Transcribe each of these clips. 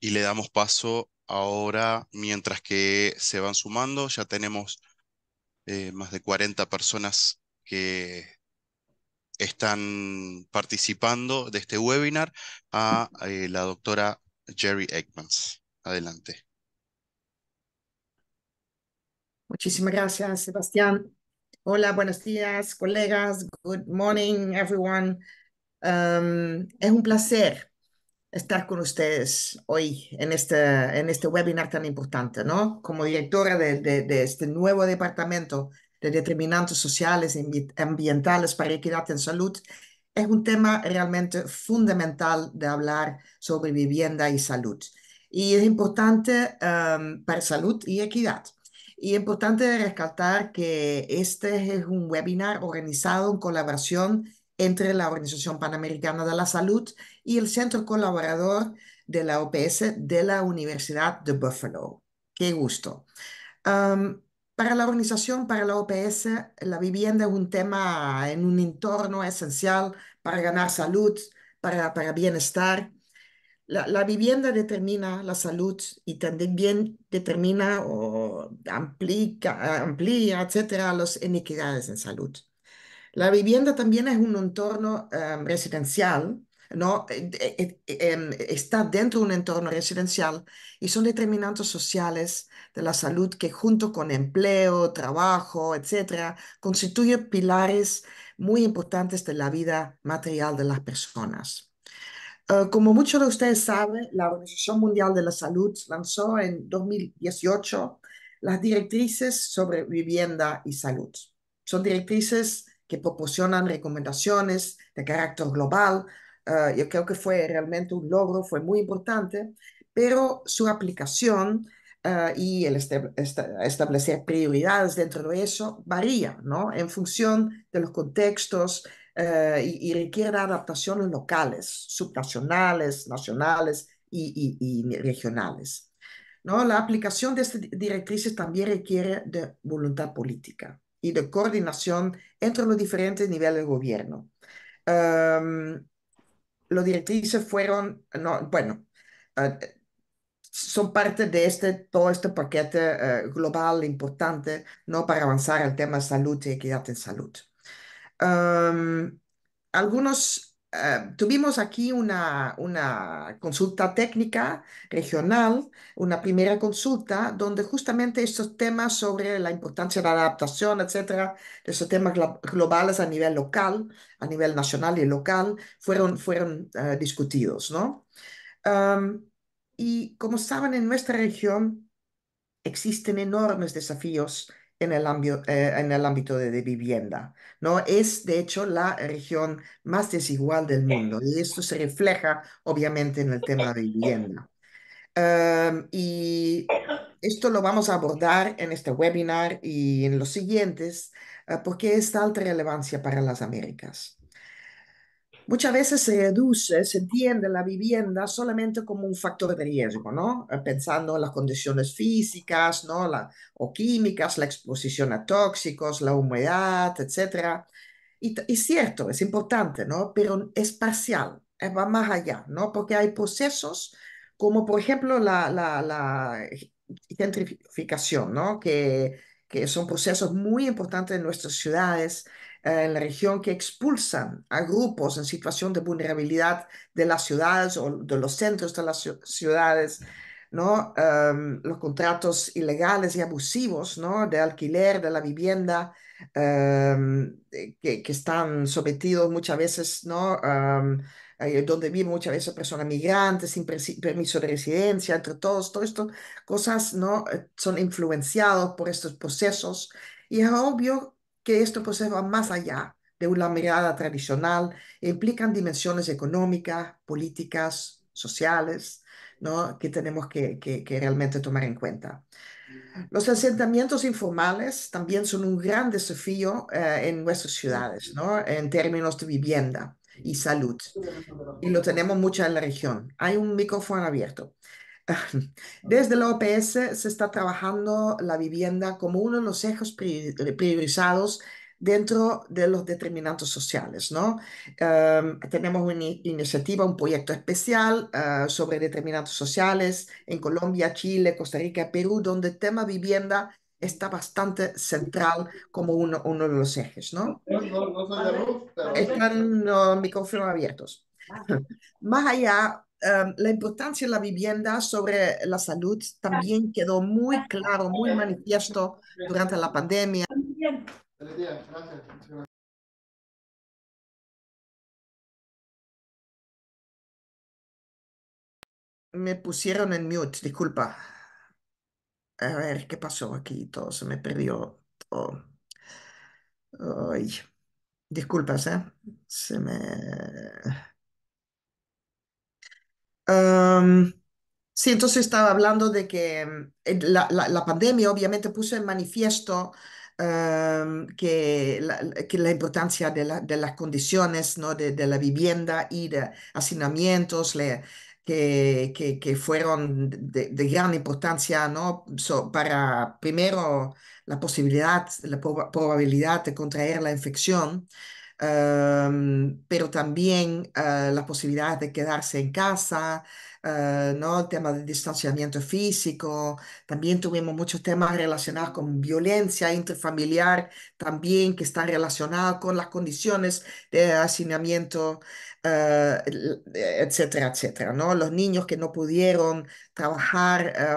y le damos paso ahora mientras que se van sumando. Ya tenemos más de 40 personas que están participando de este webinar a la doctora Jerry Eggmans. Adelante. Muchísimas gracias, Sebastián. Hola, buenos días, colegas. Good morning, everyone. Es un placer estar con ustedes hoy en este webinar tan importante, ¿no? Como directora de este nuevo departamento de determinantes sociales y ambientales para equidad en salud, es un tema realmente fundamental de hablar sobre vivienda y salud. Y es importante para salud y equidad. Y es importante rescatar que este es un webinar organizado en colaboración entre la Organización Panamericana de la Salud y el centro colaborador de la OPS de la Universidad de Buffalo. Qué gusto. Um, para la organización, para la OPS, la vivienda es un tema en un entorno esencial para ganar salud, para bienestar. La vivienda determina la salud y también determina o amplía, etcétera, las inequidades en salud. La vivienda también es un entorno residencial, ¿no? Está dentro de un entorno residencial y son determinantes sociales de la salud que junto con empleo, trabajo, etcétera, constituyen pilares muy importantes de la vida material de las personas. Como muchos de ustedes saben, la Organización Mundial de la Salud lanzó en 2018 las directrices sobre vivienda y salud. Son directrices que proporcionan recomendaciones de carácter global. Yo creo que fue realmente un logro, fue muy importante, pero su aplicación y el establecer prioridades dentro de eso varía, ¿no? En función de los contextos y requiere adaptaciones locales, subnacionales, nacionales y regionales. ¿No? La aplicación de estas directrices también requiere de voluntad política y de coordinación entre los diferentes niveles de gobierno. Um, las directrices fueron, no, bueno, uh, son parte de todo este paquete global importante, ¿no? Para avanzar al tema salud y equidad en salud. Um, tuvimos aquí una consulta técnica regional, una primera consulta, donde justamente estos temas sobre la importancia de la adaptación, etcétera, de esos temas globales a nivel local, a nivel nacional y local, fueron discutidos, ¿no? Um, y como saben, en nuestra región existen enormes desafíos en el ámbito de vivienda, ¿no? Es, de hecho, la región más desigual del mundo y esto se refleja, obviamente, en el tema de vivienda. Y esto lo vamos a abordar en este webinar y en los siguientes, porque es de alta relevancia para las Américas. Muchas veces se entiende la vivienda solamente como un factor de riesgo, ¿no? Pensando en las condiciones físicas, ¿no? O químicas, la exposición a tóxicos, la humedad, etcétera. Y cierto, es importante, ¿no? Pero es parcial, va más allá, ¿no? Porque hay procesos como, por ejemplo, la gentrificación, ¿no? Que son procesos muy importantes en nuestras ciudades en la región que expulsan a grupos en situación de vulnerabilidad de las ciudades o de los centros de las ciudades, ¿no? Los contratos ilegales y abusivos, ¿no? De alquiler de la vivienda, que están sometidos muchas veces, ¿no? Donde viven muchas veces personas migrantes sin permiso de residencia, entre todas estas cosas, ¿no? Son influenciados por estos procesos y es obvio que estos procesos van más allá de una mirada tradicional e implican dimensiones económicas, políticas, sociales, ¿no? Que tenemos que realmente tomar en cuenta. Los asentamientos informales también son un gran desafío en nuestras ciudades, ¿no? En términos de vivienda y salud. Y lo tenemos mucho en la región. Hay un micrófono abierto. Desde la OPS se está trabajando la vivienda como uno de los ejes priorizados dentro de los determinantes sociales, ¿no? Tenemos una iniciativa, un proyecto especial sobre determinantes sociales en Colombia, Chile, Costa Rica, Perú, donde el tema vivienda está bastante central como uno de los ejes, ¿no? No soy de luz, pero Están los micrófonos abiertos. Más allá, la importancia de la vivienda sobre la salud también quedó muy claro, muy manifiesto durante la pandemia. feliz día, gracias. Me pusieron en mute, disculpa. A ver, ¿qué pasó aquí? Todo se me perdió. Todo. Ay, disculpas, ¿eh? Se me... Am, sí, entonces estaba hablando de que la pandemia obviamente puso en manifiesto que la importancia de las condiciones, ¿no? De la vivienda y de hacinamientos que fueron de gran importancia, ¿no? Para, primero, la posibilidad, la probabilidad de contraer la infección, pero también la posibilidad de quedarse en casa, ¿no? El tema del distanciamiento físico. También tuvimos muchos temas relacionados con violencia intrafamiliar, también que están relacionados con las condiciones de hacinamiento, etcétera, etcétera, ¿no? Los niños que no pudieron trabajar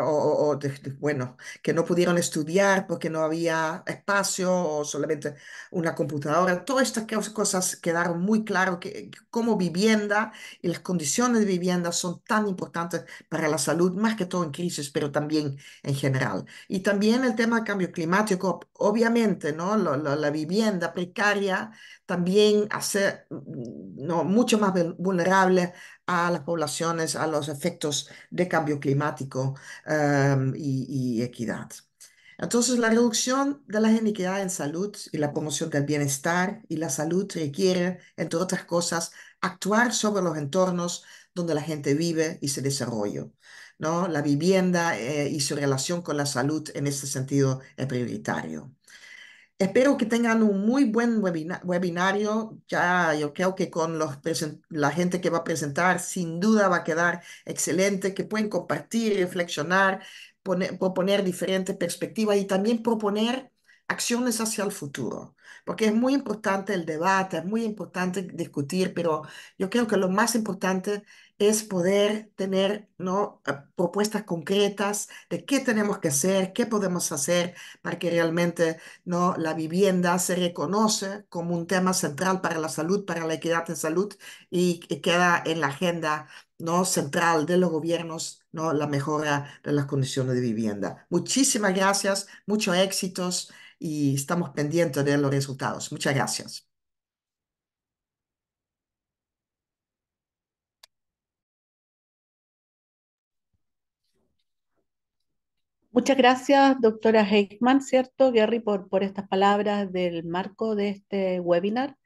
bueno, que no pudieron estudiar porque no había espacio o solamente una computadora. Todas estas cosas quedaron muy claro que como vivienda y las condiciones de vivienda son tan importantes para la salud, más que todo en crisis, pero también en general. Y también el tema del cambio climático, obviamente, ¿no? La vivienda precaria también hace, ¿no? mucho más vulnerable a las poblaciones, a los efectos de cambio climático y equidad. Entonces, la reducción de las inequidades en salud y la promoción del bienestar y la salud requiere, entre otras cosas, actuar sobre los entornos donde la gente vive y se desarrolla, ¿no? La vivienda y su relación con la salud en este sentido es prioritario. Espero que tengan un muy buen webinario. Ya yo creo que con la gente que va a presentar, sin duda va a quedar excelente, que pueden compartir, reflexionar, proponer diferentes perspectivas y también proponer acciones hacia el futuro. Porque es muy importante el debate, es muy importante discutir, pero yo creo que lo más importante es poder tener, ¿no? Propuestas concretas de qué tenemos que hacer, qué podemos hacer para que realmente, ¿no? La vivienda se reconoce como un tema central para la salud, para la equidad en salud y que queda en la agenda, ¿no? central de los gobiernos, ¿no? La mejora de las condiciones de vivienda. Muchísimas gracias, muchos éxitos y estamos pendientes de los resultados. Muchas gracias. Muchas gracias, doctora Heikman, ¿cierto, Gary, por estas palabras del marco de este webinar?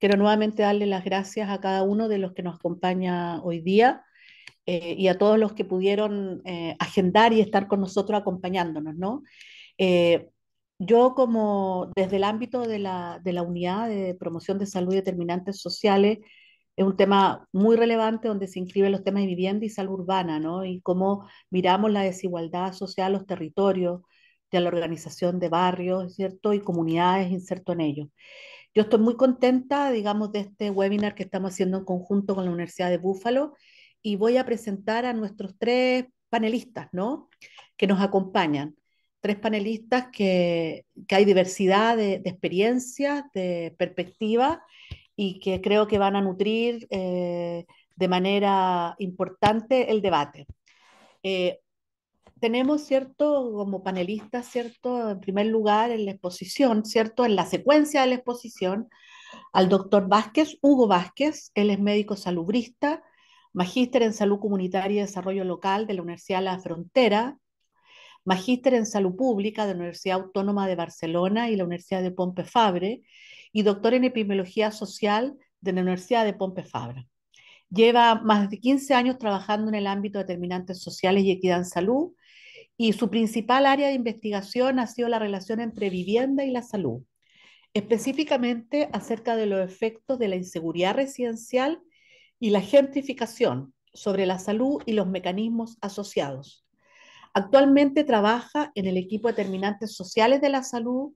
Quiero nuevamente darle las gracias a cada uno de los que nos acompaña hoy día y a todos los que pudieron agendar y estar con nosotros acompañándonos, ¿no? Eh, yo como desde el ámbito de la unidad de promoción de salud y determinantes sociales, es un tema muy relevante donde se inscriben los temas de vivienda y salud urbana, ¿no? Y cómo miramos la desigualdad social, los territorios, de la organización de barrios, ¿cierto? Y comunidades inserto en ellos. Yo estoy muy contenta, digamos, de este webinar que estamos haciendo en conjunto con la Universidad de Búfalo y voy a presentar a nuestros tres panelistas, ¿no? Que nos acompañan. Tres panelistas que hay diversidad de experiencias, de perspectivas y que creo que van a nutrir de manera importante el debate. Eh, tenemos, ¿cierto?, como panelistas, ¿cierto?, en primer lugar en la exposición, ¿cierto?, en la secuencia de la exposición, al doctor Vázquez, Hugo Vázquez. Él es médico salubrista, magíster en salud comunitaria y desarrollo local de la Universidad de la Frontera, magíster en salud pública de la Universidad Autónoma de Barcelona y la Universidad de Pompeu Fabra, y doctor en epidemiología social de la Universidad de Pompeu Fabra. Lleva más de 15 años trabajando en el ámbito de determinantes sociales y equidad en salud, y su principal área de investigación ha sido la relación entre vivienda y la salud. específicamente acerca de los efectos de la inseguridad residencial y la gentrificación sobre la salud y los mecanismos asociados. Actualmente trabaja en el equipo de determinantes sociales de la salud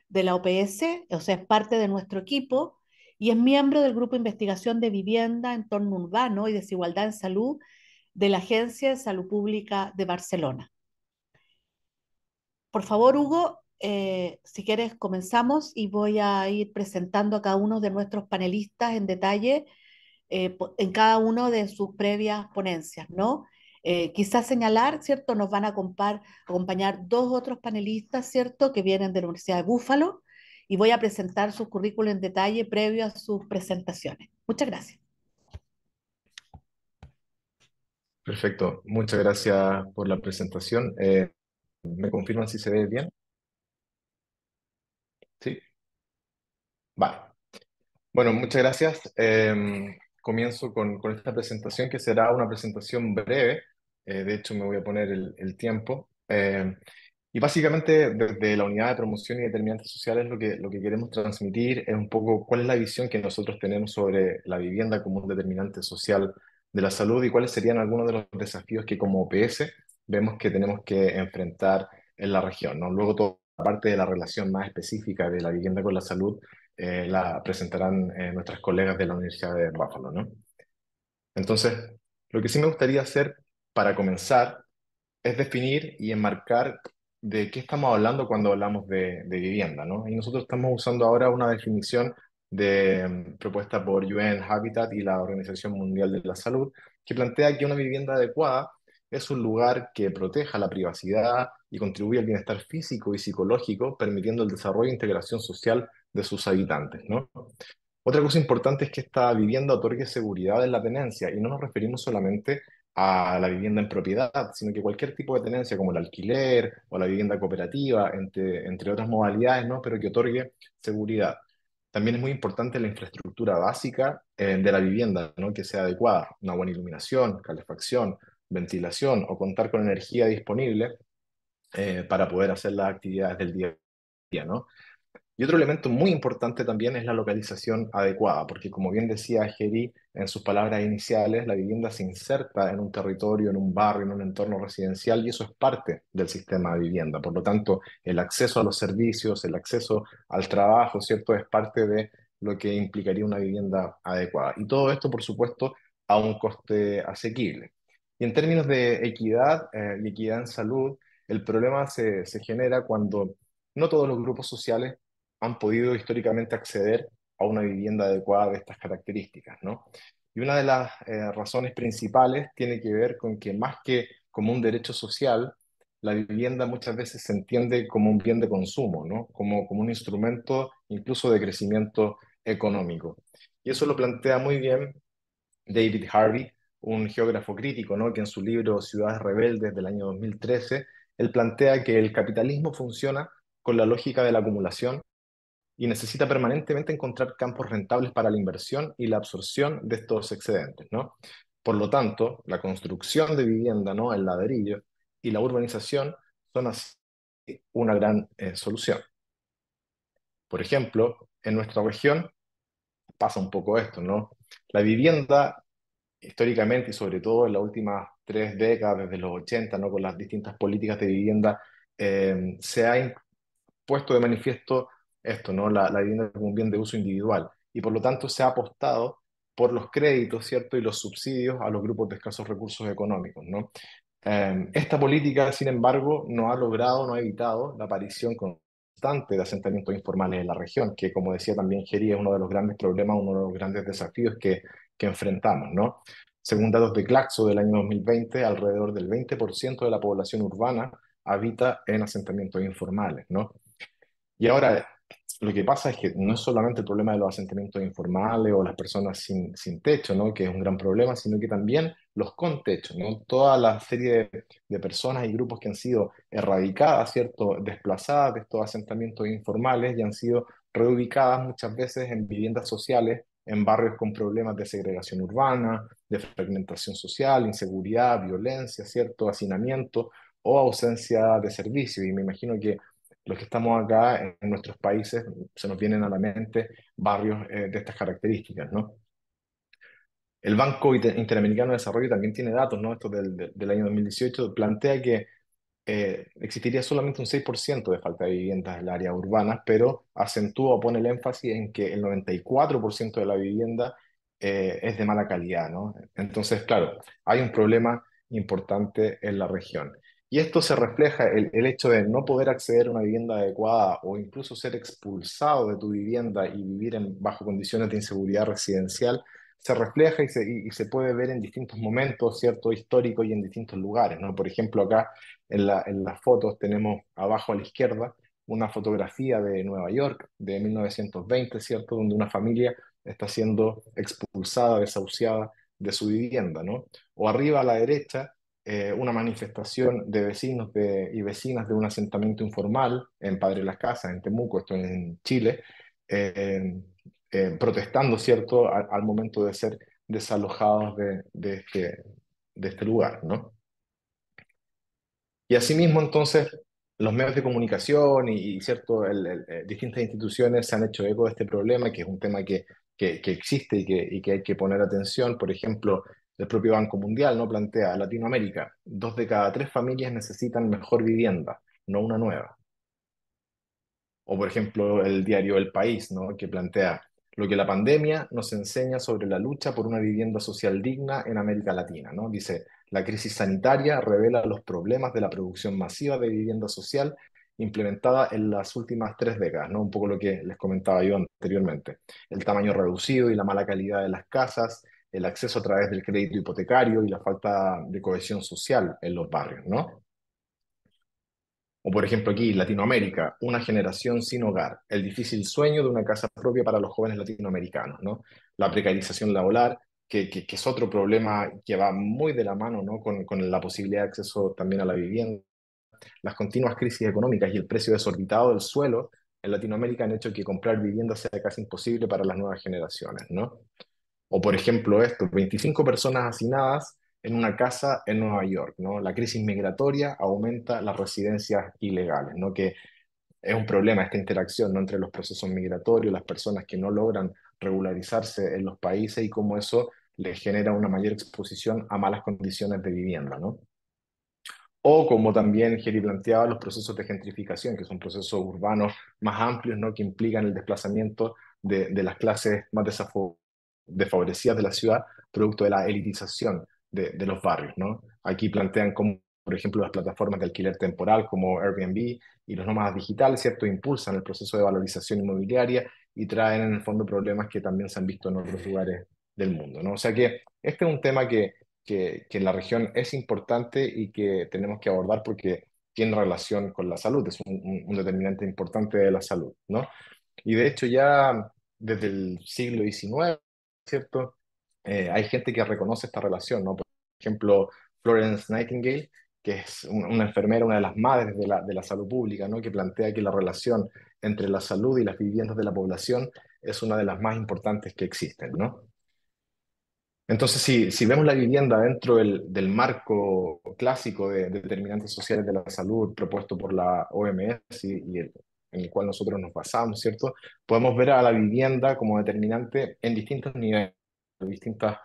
de la OPS, o sea, es parte de nuestro equipo y es miembro del Grupo de Investigación de Vivienda, Entorno Urbano y Desigualdad en Salud de la Agencia de Salud Pública de Barcelona. Por favor, Hugo, si quieres comenzamos y voy a ir presentando a cada uno de nuestros panelistas en detalle en cada uno de sus previas ponencias, ¿no? Quizás señalar, ¿cierto? Nos van a acompañar dos otros panelistas, ¿cierto? Que vienen de la Universidad de Búfalo y voy a presentar sus currículos en detalle previo a sus presentaciones. Muchas gracias. Perfecto, muchas gracias por la presentación. ¿Me confirman si se ve bien? Sí, vale. Bueno, muchas gracias. Comienzo con esta presentación que será una presentación breve. De hecho, me voy a poner el tiempo. Y básicamente desde la unidad de promoción y determinantes sociales lo que queremos transmitir es un poco cuál es la visión que nosotros tenemos sobre la vivienda como un determinante social de la salud y cuáles serían algunos de los desafíos que como OPS vemos que tenemos que enfrentar en la región, ¿no? Luego toda la parte de la relación más específica de la vivienda con la salud la presentarán nuestras colegas de la Universidad de Buffalo, ¿no? Entonces, lo que sí me gustaría hacer para comenzar es definir y enmarcar de qué estamos hablando cuando hablamos de vivienda, ¿no? Y nosotros estamos usando ahora una definición propuesta por UN Habitat y la Organización Mundial de la Salud, que plantea que una vivienda adecuada es un lugar que proteja la privacidad y contribuye al bienestar físico y psicológico, permitiendo el desarrollo e integración social de sus habitantes, ¿no? Otra cosa importante es que esta vivienda otorgue seguridad en la tenencia y no nos referimos solamente a la vivienda en propiedad, sino que cualquier tipo de tenencia como el alquiler o la vivienda cooperativa, entre otras modalidades, ¿no? Pero que otorgue seguridad. También es muy importante la infraestructura básica de la vivienda, ¿no? Que sea adecuada, una buena iluminación, calefacción, ventilación o contar con energía disponible para poder hacer las actividades del día a día, ¿no? Y otro elemento muy importante también es la localización adecuada, porque como bien decía Geri en sus palabras iniciales, la vivienda se inserta en un territorio, en un barrio, en un entorno residencial y eso es parte del sistema de vivienda. Por lo tanto, el acceso a los servicios, el acceso al trabajo, ¿cierto? Es parte de lo que implicaría una vivienda adecuada. Y todo esto, por supuesto, a un coste asequible. Y en términos de equidad y equidad en salud, el problema se genera cuando no todos los grupos sociales han podido históricamente acceder a una vivienda adecuada de estas características, ¿no? Y una de las razones principales tiene que ver con que más que como un derecho social, la vivienda muchas veces se entiende como un bien de consumo, ¿no? Como un instrumento incluso de crecimiento económico. Y eso lo plantea muy bien David Harvey, un geógrafo crítico, ¿no? Que en su libro Ciudades Rebeldes del año 2013, él plantea que el capitalismo funciona con la lógica de la acumulación y necesita permanentemente encontrar campos rentables para la inversión y la absorción de estos excedentes, ¿no? Por lo tanto, la construcción de vivienda, ¿no? El ladrillo y la urbanización son así una gran solución. Por ejemplo, en nuestra región pasa un poco esto, ¿no? La vivienda, históricamente y sobre todo en las últimas 3 décadas, desde los 80, ¿no? Con las distintas políticas de vivienda, se ha puesto de manifiesto esto, ¿no? La vivienda como un bien de uso individual. Y por lo tanto se ha apostado por los créditos, ¿cierto? Y los subsidios a los grupos de escasos recursos económicos, ¿no? Esta política, sin embargo, no ha logrado, no ha evitado la aparición constante de asentamientos informales en la región, que como decía también Geri, es uno de los grandes problemas, uno de los grandes desafíos que enfrentamos, ¿no? Según datos de Claxo del año 2020, alrededor del 20% de la población urbana habita en asentamientos informales, ¿no? Y ahora, lo que pasa es que no es solamente el problema de los asentamientos informales o las personas sin techo, ¿no? Que es un gran problema, sino que también los con techo, ¿no? Toda la serie de personas y grupos que han sido erradicadas, ¿cierto? Desplazadas de estos asentamientos informales y han sido reubicadas muchas veces en viviendas sociales, en barrios con problemas de segregación urbana, de fragmentación social, inseguridad, violencia, ¿cierto? Hacinamiento o ausencia de servicios. Y me imagino que Los que estamos acá en nuestros países se nos vienen a la mente barrios de estas características, ¿no? El Banco Interamericano de Desarrollo también tiene datos, ¿no? Esto del año 2018, plantea que existiría solamente un 6% de falta de viviendas en el área urbana, pero acentúa o pone el énfasis en que el 94% de la vivienda es de mala calidad, ¿no? Entonces, claro, hay un problema importante en la región. Y esto se refleja, el hecho de no poder acceder a una vivienda adecuada o incluso ser expulsado de tu vivienda y vivir bajo condiciones de inseguridad residencial, se refleja y se puede ver en distintos momentos, ¿cierto? Históricos y en distintos lugares, ¿no? Por ejemplo, acá en las fotos tenemos abajo a la izquierda una fotografía de Nueva York de 1920, ¿cierto? Donde una familia está siendo expulsada, desahuciada de su vivienda, ¿no? O arriba a la derecha, una manifestación de vecinos y vecinas de un asentamiento informal en Padre Las Casas, en Temuco, esto en Chile, eh, protestando, ¿cierto? Al momento de ser desalojados de este lugar, ¿no? Y asimismo, entonces, los medios de comunicación cierto, distintas instituciones se han hecho eco de este problema, que es un tema que existe y que hay que poner atención. Por ejemplo, el propio Banco Mundial no plantea, Latinoamérica, 2 de cada 3 familias necesitan mejor vivienda, no una nueva. O por ejemplo el diario El País, ¿no? Que plantea lo que la pandemia nos enseña sobre la lucha por una vivienda social digna en América Latina, ¿no? Dice, la crisis sanitaria revela los problemas de la producción masiva de vivienda social implementada en las últimas 3 décadas, ¿no? Un poco lo que les comentaba yo anteriormente. El tamaño reducido y la mala calidad de las casas, el acceso a través del crédito hipotecario y la falta de cohesión social en los barrios, ¿no? O por ejemplo aquí, Latinoamérica, una generación sin hogar, el difícil sueño de una casa propia para los jóvenes latinoamericanos, ¿no? La precarización laboral, que es otro problema que va muy de la mano, ¿no? Con la posibilidad de acceso también a la vivienda. Las continuas crisis económicas y el precio desorbitado del suelo en Latinoamérica han hecho que comprar vivienda sea casi imposible para las nuevas generaciones, ¿no? O por ejemplo esto, 25 personas hacinadas en una casa en Nueva York, ¿no? La crisis migratoria aumenta las residencias ilegales, ¿no? Que es un problema esta interacción, ¿no? Entre los procesos migratorios, las personas que no logran regularizarse en los países y cómo eso les genera una mayor exposición a malas condiciones de vivienda, ¿no? O como también Geri planteaba, los procesos de gentrificación, que son procesos urbanos más amplios, ¿no? Que implican el desplazamiento de las clases más desfavorecidas de la ciudad, producto de la elitización de los barrios, ¿no? Aquí plantean como, por ejemplo, las plataformas de alquiler temporal como Airbnb y los nómadas digitales, ¿cierto? Impulsan el proceso de valorización inmobiliaria y traen en el fondo problemas que también se han visto en otros lugares del mundo, ¿no? O sea que este es un tema que en la región es importante y que tenemos que abordar porque tiene relación con la salud, es un determinante importante de la salud, ¿no? Y de hecho ya desde el siglo XIX, ¿cierto? Hay gente que reconoce esta relación, ¿no? Por ejemplo, Florence Nightingale, que es una enfermera, una de las madres de la salud pública, ¿no? Que plantea que la relación entre la salud y las viviendas de la población es una de las más importantes que existen, ¿no? Entonces, si vemos la vivienda dentro del marco clásico de determinantes sociales de la salud propuesto por la OMS en el cual nosotros nos basamos, ¿cierto? Podemos ver a la vivienda como determinante en distintos niveles, distintos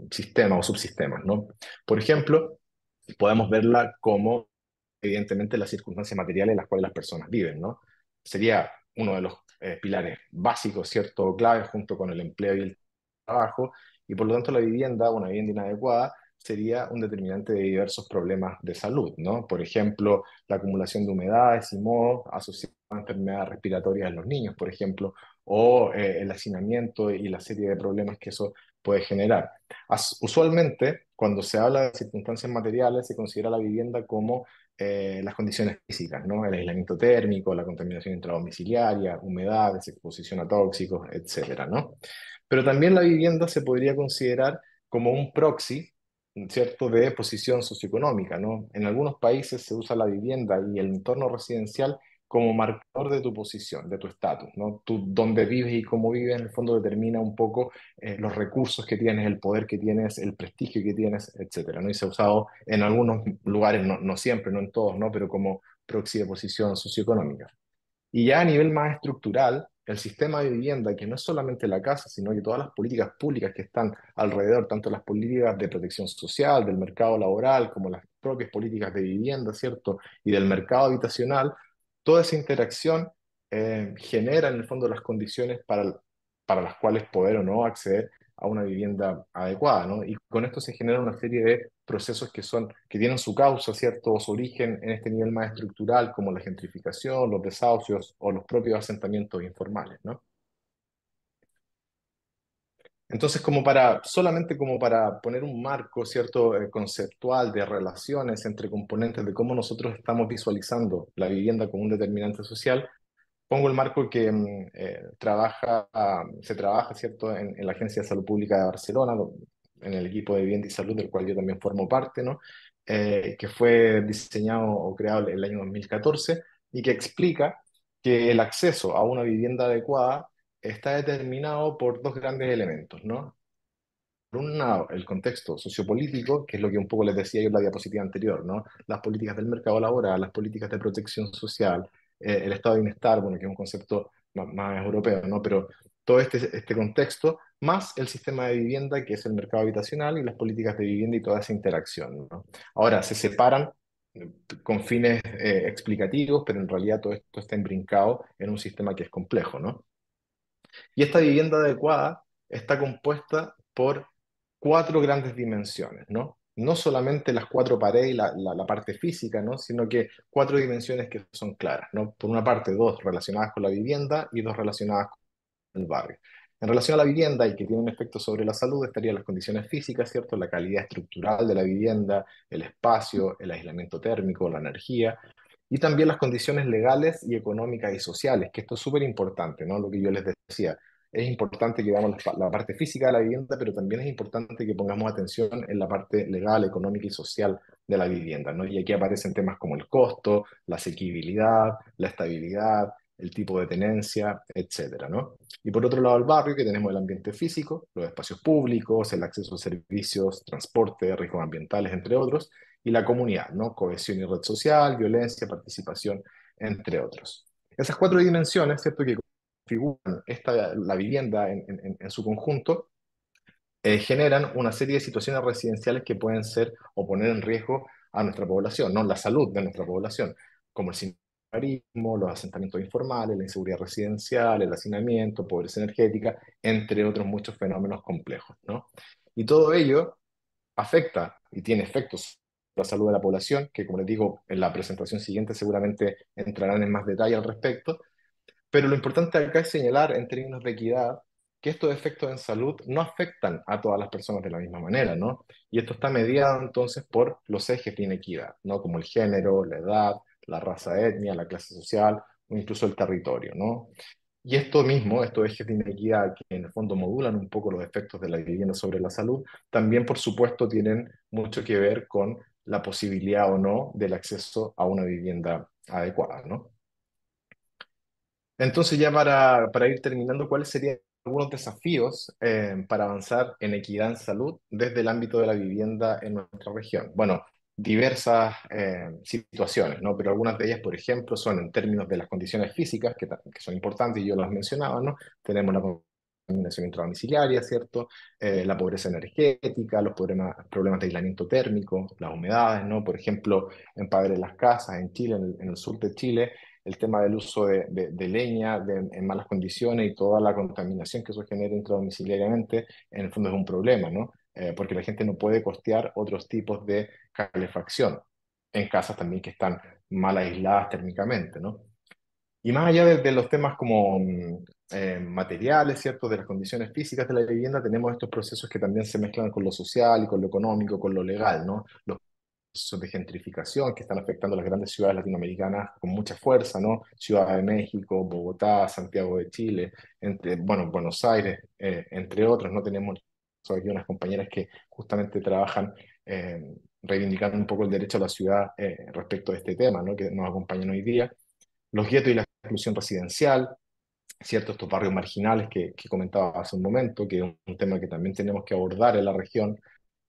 sistemas o subsistemas, ¿no? Por ejemplo, podemos verla como, evidentemente, las circunstancias materiales en las cuales las personas viven, ¿no? Sería uno de los pilares básicos, ¿cierto? Claves junto con el empleo y el trabajo, y por lo tanto la vivienda, una vivienda inadecuada, sería un determinante de diversos problemas de salud, ¿no? Por ejemplo, la acumulación de humedades y mohos asociadas a enfermedades respiratorias en los niños, por ejemplo, o el hacinamiento y la serie de problemas que eso puede generar. Usualmente, cuando se habla de circunstancias materiales, se considera la vivienda como las condiciones físicas, ¿no? El aislamiento térmico, la contaminación intradomiciliaria, humedades, exposición a tóxicos, etcétera, ¿no? Pero también la vivienda se podría considerar como un proxy, ¿cierto?, de posición socioeconómica, ¿no? En algunos países se usa la vivienda y el entorno residencial como marcador de tu posición, de tu estatus, ¿no? Tú dónde vives y cómo vives, en el fondo determina un poco los recursos que tienes, el poder que tienes, el prestigio que tienes, etcétera, ¿no? Y se ha usado en algunos lugares, no siempre, no en todos, ¿no? Pero como proxy de posición socioeconómica. Y ya a nivel más estructural, el sistema de vivienda, que no es solamente la casa, sino que todas las políticas públicas que están alrededor, tanto las políticas de protección social, del mercado laboral, como las propias políticas de vivienda, ¿cierto? Y del mercado habitacional, toda esa interacción genera en el fondo las condiciones para las cuales poder o no acceder a una vivienda adecuada, ¿no? Y con esto se genera una serie de procesos que tienen su causa, ¿cierto? O su origen en este nivel más estructural, como la gentrificación, los desahucios o los propios asentamientos informales, ¿no? Entonces, solamente como para poner un marco, ¿cierto? Conceptual de relaciones entre componentes de cómo nosotros estamos visualizando la vivienda como un determinante social, pongo el marco que se trabaja, ¿cierto?, en la Agencia de Salud Pública de Barcelona, en el equipo de Vivienda y Salud, del cual yo también formo parte, ¿no? Que fue diseñado o creado en el año 2014 y que explica que el acceso a una vivienda adecuada está determinado por dos grandes elementos, ¿no? Por un lado, el contexto sociopolítico, que es lo que un poco les decía yo en la diapositiva anterior, ¿no? Las políticas del mercado laboral, las políticas de protección social, el estado de bienestar, bueno, que es un concepto más europeo, ¿no? Pero todo este contexto, más el sistema de vivienda, que es el mercado habitacional, y las políticas de vivienda y toda esa interacción, ¿no? Ahora, se separan con fines explicativos, pero en realidad todo esto está imbrincado en un sistema que es complejo, ¿no? Y esta vivienda adecuada está compuesta por cuatro grandes dimensiones, ¿no? No solamente las cuatro paredes y la parte física, ¿no? Sino que cuatro dimensiones que son claras, ¿no? Por una parte, dos relacionadas con la vivienda y dos relacionadas con el barrio. En relación a la vivienda y que tiene un efecto sobre la salud, estarían las condiciones físicas, ¿cierto? La calidad estructural de la vivienda, el espacio, el aislamiento térmico, la energía, y también las condiciones legales y económicas y sociales, que esto es súper importante, ¿no? Lo que yo les decía, es importante que veamos la parte física de la vivienda, pero también es importante que pongamos atención en la parte legal, económica y social de la vivienda, ¿no? Y aquí aparecen temas como el costo, la asequibilidad, la estabilidad, el tipo de tenencia, etcétera, ¿no? Y por otro lado, el barrio, que tenemos el ambiente físico, los espacios públicos, el acceso a servicios, transporte, riesgos ambientales, entre otros, y la comunidad, ¿no? Cohesión y red social, violencia, participación, entre otros. Esas cuatro dimensiones, ¿cierto?, que configuran la vivienda en su conjunto, generan una serie de situaciones residenciales que pueden ser o poner en riesgo a nuestra población, ¿no? La salud de nuestra población, como el sinhogarismo, los asentamientos informales, la inseguridad residencial, el hacinamiento, pobreza energética, entre otros muchos fenómenos complejos, ¿no? Y todo ello afecta y tiene efectos sobre la salud de la población, que como les digo, en la presentación siguiente seguramente entrarán en más detalle al respecto, pero lo importante acá es señalar en términos de equidad que estos efectos en salud no afectan a todas las personas de la misma manera, ¿no? Y esto está mediado entonces por los ejes de inequidad, ¿no? Como el género, la edad, la raza, etnia, la clase social o incluso el territorio, ¿no? Y esto mismo, estos ejes de inequidad que en el fondo modulan un poco los efectos de la vivienda sobre la salud, también por supuesto tienen mucho que ver con la posibilidad o no del acceso a una vivienda adecuada, ¿no? Entonces ya para ir terminando, ¿cuáles serían algunos desafíos para avanzar en equidad en salud desde el ámbito de la vivienda en nuestra región? Bueno, diversas situaciones, ¿no? Pero algunas de ellas, por ejemplo, son en términos de las condiciones físicas, que son importantes y yo las mencionaba, ¿no? Tenemos la contaminación intradomiciliaria, ¿cierto? La pobreza energética, los problemas de aislamiento térmico, las humedades, ¿no? Por ejemplo, en Padre Las Casas, en Chile, en el sur de Chile, el tema del uso de leña en malas condiciones y toda la contaminación que eso genera intradomiciliariamente, en el fondo es un problema, ¿no? Porque la gente no puede costear otros tipos de calefacción en casas también que están mal aisladas térmicamente, ¿no? Y más allá de los temas como materiales, ¿cierto? De las condiciones físicas de la vivienda, tenemos estos procesos que también se mezclan con lo social y con lo económico, con lo legal, ¿no? Los procesos de gentrificación que están afectando a las grandes ciudades latinoamericanas con mucha fuerza, ¿no? Ciudad de México, Bogotá, Santiago de Chile, bueno, Buenos Aires, entre otros, ¿no? Tenemos aquí unas compañeras que justamente trabajan reivindicando un poco el derecho a la ciudad respecto a este tema, ¿no? Que nos acompañan hoy día. Los guetos y la exclusión residencial, ¿cierto? Estos barrios marginales que comentaba hace un momento, que es un tema que también tenemos que abordar en la región.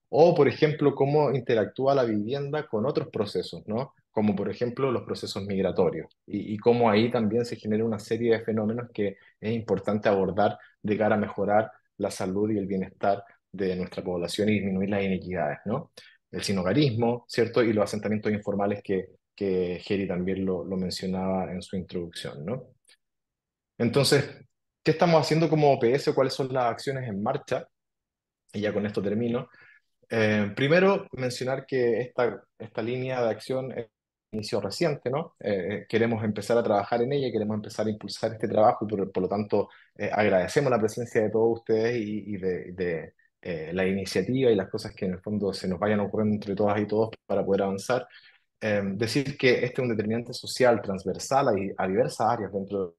O, por ejemplo, cómo interactúa la vivienda con otros procesos, ¿no? como por ejemplo los procesos migratorios, y cómo ahí también se genera una serie de fenómenos que es importante abordar de cara a mejorar la salud y el bienestar de nuestra población y disminuir las inequidades, ¿no? El sinhogarismo, ¿cierto? Y los asentamientos informales que Geri también lo mencionaba en su introducción, ¿no? Entonces, ¿qué estamos haciendo como OPS o cuáles son las acciones en marcha? Y ya con esto termino. Primero, mencionar que esta línea de acción es un inicio reciente, ¿no? Queremos empezar a trabajar en ella, queremos empezar a impulsar este trabajo y por lo tanto agradecemos la presencia de todos ustedes y de la iniciativa y las cosas que en el fondo se nos vayan ocurriendo entre todas y todos para poder avanzar. Decir que este es un determinante social transversal a diversas áreas dentro de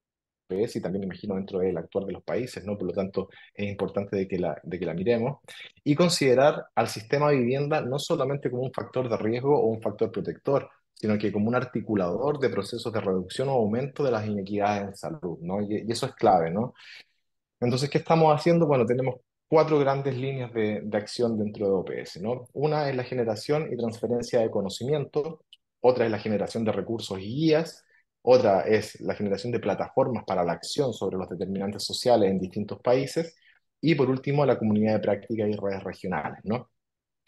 PS y también me imagino dentro del actuar de los países, ¿no? Por lo tanto, es importante de que la miremos y considerar al sistema de vivienda no solamente como un factor de riesgo o un factor protector, sino que como un articulador de procesos de reducción o aumento de las inequidades en salud, ¿no? Y eso es clave, ¿no? Entonces, ¿qué estamos haciendo? Bueno, tenemos cuatro grandes líneas de acción dentro de OPS, ¿no? Una es la generación y transferencia de conocimiento, otra es la generación de recursos y guías, otra es la generación de plataformas para la acción sobre los determinantes sociales en distintos países, y por último, la comunidad de práctica y redes regionales, ¿no?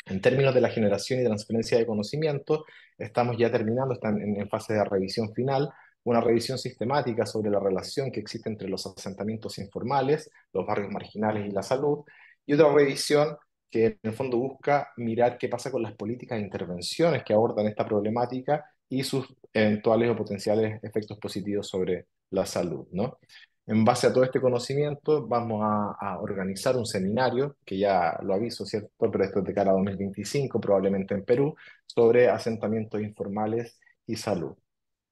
En términos de la generación y transferencia de conocimiento, estamos ya terminando, están en fase de revisión final, una revisión sistemática sobre la relación que existe entre los asentamientos informales, los barrios marginales y la salud, y otra revisión que en el fondo busca mirar qué pasa con las políticas de intervenciones que abordan esta problemática y sus eventuales o potenciales efectos positivos sobre la salud, ¿no? En base a todo este conocimiento, vamos a organizar un seminario, que ya lo aviso, ¿cierto? Pero esto es de cara a 2025, probablemente en Perú, sobre asentamientos informales y salud.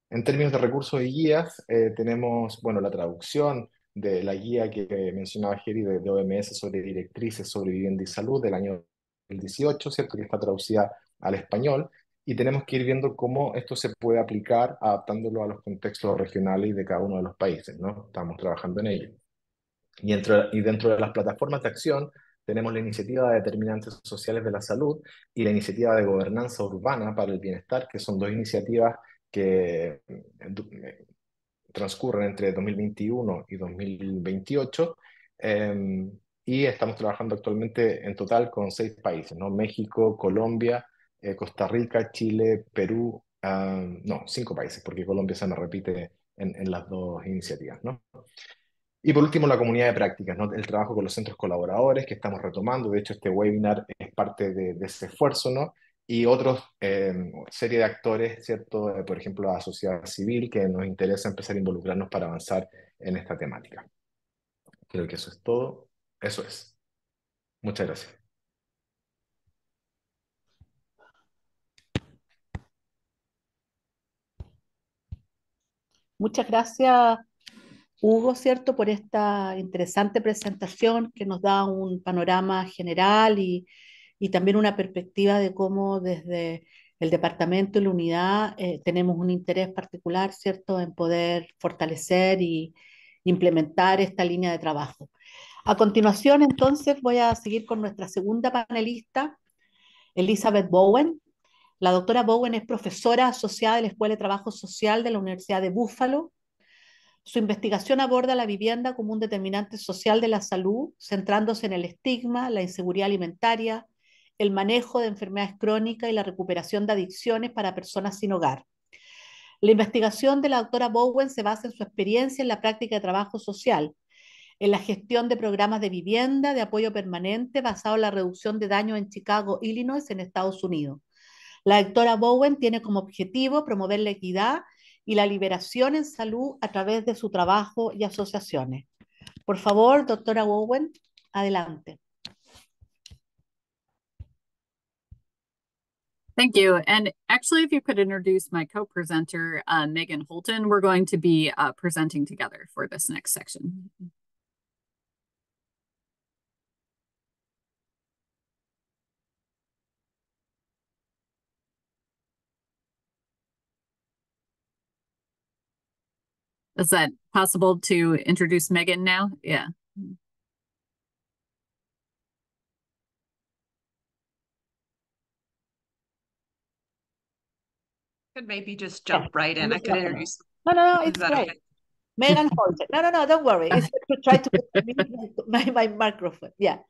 En términos de recursos y guías, tenemos, bueno, la traducción de la guía que mencionaba Geri de OMS sobre directrices sobre vivienda y salud del año 2018, ¿cierto? Que está traducida al español. Y tenemos que ir viendo cómo esto se puede aplicar adaptándolo a los contextos regionales y de cada uno de los países, ¿no? Estamos trabajando en ello. Y dentro de las plataformas de acción tenemos la iniciativa de determinantes sociales de la salud y la iniciativa de gobernanza urbana para el bienestar, que son dos iniciativas que transcurren entre 2021 y 2028. Y estamos trabajando actualmente en total con 6 países, ¿no? México, Colombia, Costa Rica, Chile, Perú, no, 5 países, porque Colombia se me repite en las dos iniciativas, ¿no? Y por último, la comunidad de prácticas, ¿no? El trabajo con los centros colaboradores que estamos retomando. De hecho, este webinar es parte de ese esfuerzo, ¿no? Y otros, serie de actores, ¿cierto? Por ejemplo, la sociedad civil, que nos interesa empezar a involucrarnos para avanzar en esta temática. Creo que eso es todo. Eso es. Muchas gracias. Muchas gracias, Hugo, ¿cierto? Por esta interesante presentación que nos da un panorama general y también una perspectiva de cómo desde el departamento y la unidad tenemos un interés particular, ¿cierto?, en poder fortalecer y implementar esta línea de trabajo. A continuación, entonces, voy a seguir con nuestra segunda panelista, Elizabeth Bowen. La doctora Bowen es profesora asociada de la Escuela de Trabajo Social de la Universidad de Buffalo. Su investigación aborda la vivienda como un determinante social de la salud, centrándose en el estigma, la inseguridad alimentaria, el manejo de enfermedades crónicas y la recuperación de adicciones para personas sin hogar. La investigación de la doctora Bowen se basa en su experiencia en la práctica de trabajo social, en la gestión de programas de vivienda de apoyo permanente basado en la reducción de daños en Chicago, Illinois, en Estados Unidos. La doctora Bowen tiene como objetivo promover la equidad y la liberación en salud a través de su trabajo y asociaciones. Por favor, doctora Bowen, adelante. Thank you. And actually, if you could introduce my co-presenter, Megan Holton, we're going to be presenting together for this next section. Is that possible to introduce Megan now? Yeah. Could maybe just jump right in. I could introduce. No, Is it's that great. okay? Megan Holton. No, don't worry. It's to try to put my microphone. Yeah.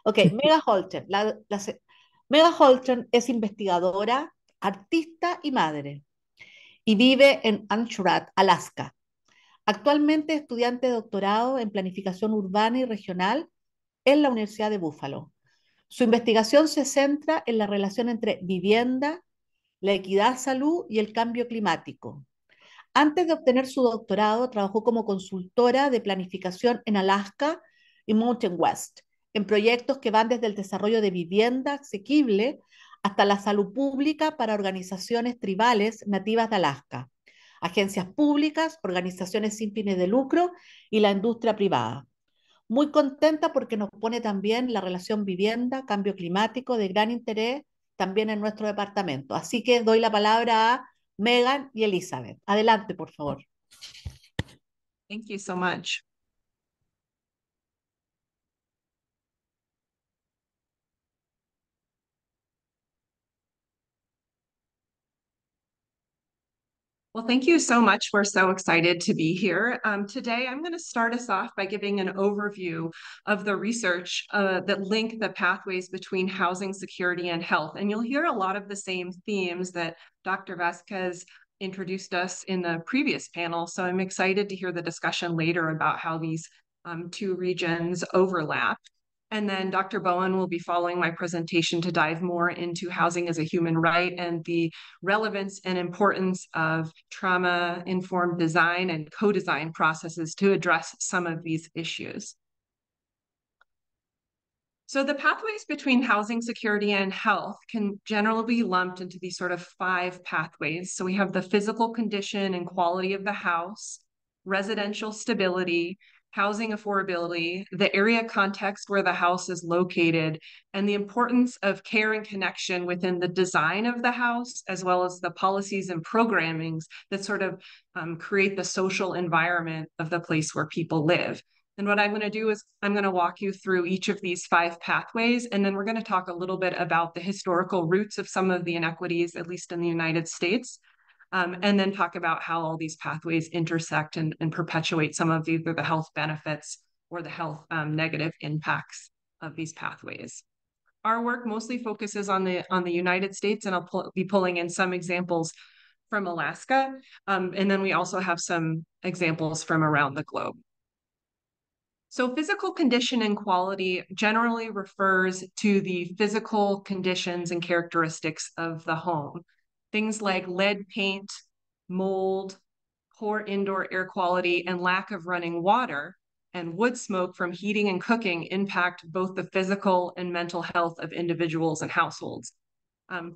Okay, Megan Holton. Megan Holton es investigadora, artista y madre y vive en Anchorage, Alaska. Actualmente estudiante de doctorado en planificación urbana y regional en la Universidad de Buffalo. Su investigación se centra en la relación entre vivienda, la equidad, salud y el cambio climático. Antes de obtener su doctorado, trabajó como consultora de planificación en Alaska y Mountain West, en proyectos que van desde el desarrollo de vivienda asequible hasta la salud pública para organizaciones tribales nativas de Alaska, agencias públicas, organizaciones sin fines de lucro y la industria privada. Muy contenta porque nos pone también la relación vivienda-cambio climático de gran interés también en nuestro departamento. Así que doy la palabra a Megan y Elizabeth. Adelante, por favor. Thank you so much. Well, thank you so much. We're so excited to be here. Today, I'm going to start us off by giving an overview of the research that link the pathways between housing security and health. And you'll hear a lot of the same themes that Dr. Vasquez introduced us in the previous panel. So I'm excited to hear the discussion later about how these two regions overlap. And then Dr. Bowen will be following my presentation to dive more into housing as a human right and the relevance and importance of trauma-informed design and co-design processes to address some of these issues. So the pathways between housing security and health can generally be lumped into these sort of 5 pathways. So we have the physical condition and quality of the house, residential stability, housing affordability, the area context where the house is located, and the importance of care and connection within the design of the house, as well as the policies and programmings that sort of create the social environment of the place where people live. And what I'm going to do is I'm going to walk you through each of these 5 pathways, and then we're going to talk a little bit about the historical roots of some of the inequities, at least in the United States, and then talk about how all these pathways intersect and perpetuate some of either the health benefits or the health negative impacts of these pathways. Our work mostly focuses on the United States, and I'll be pulling in some examples from Alaska, and then we also have some examples from around the globe. So physical condition and quality generally refers to the physical conditions and characteristics of the home. Things like lead paint, mold, poor indoor air quality, and lack of running water and wood smoke from heating and cooking impact both the physical and mental health of individuals and households.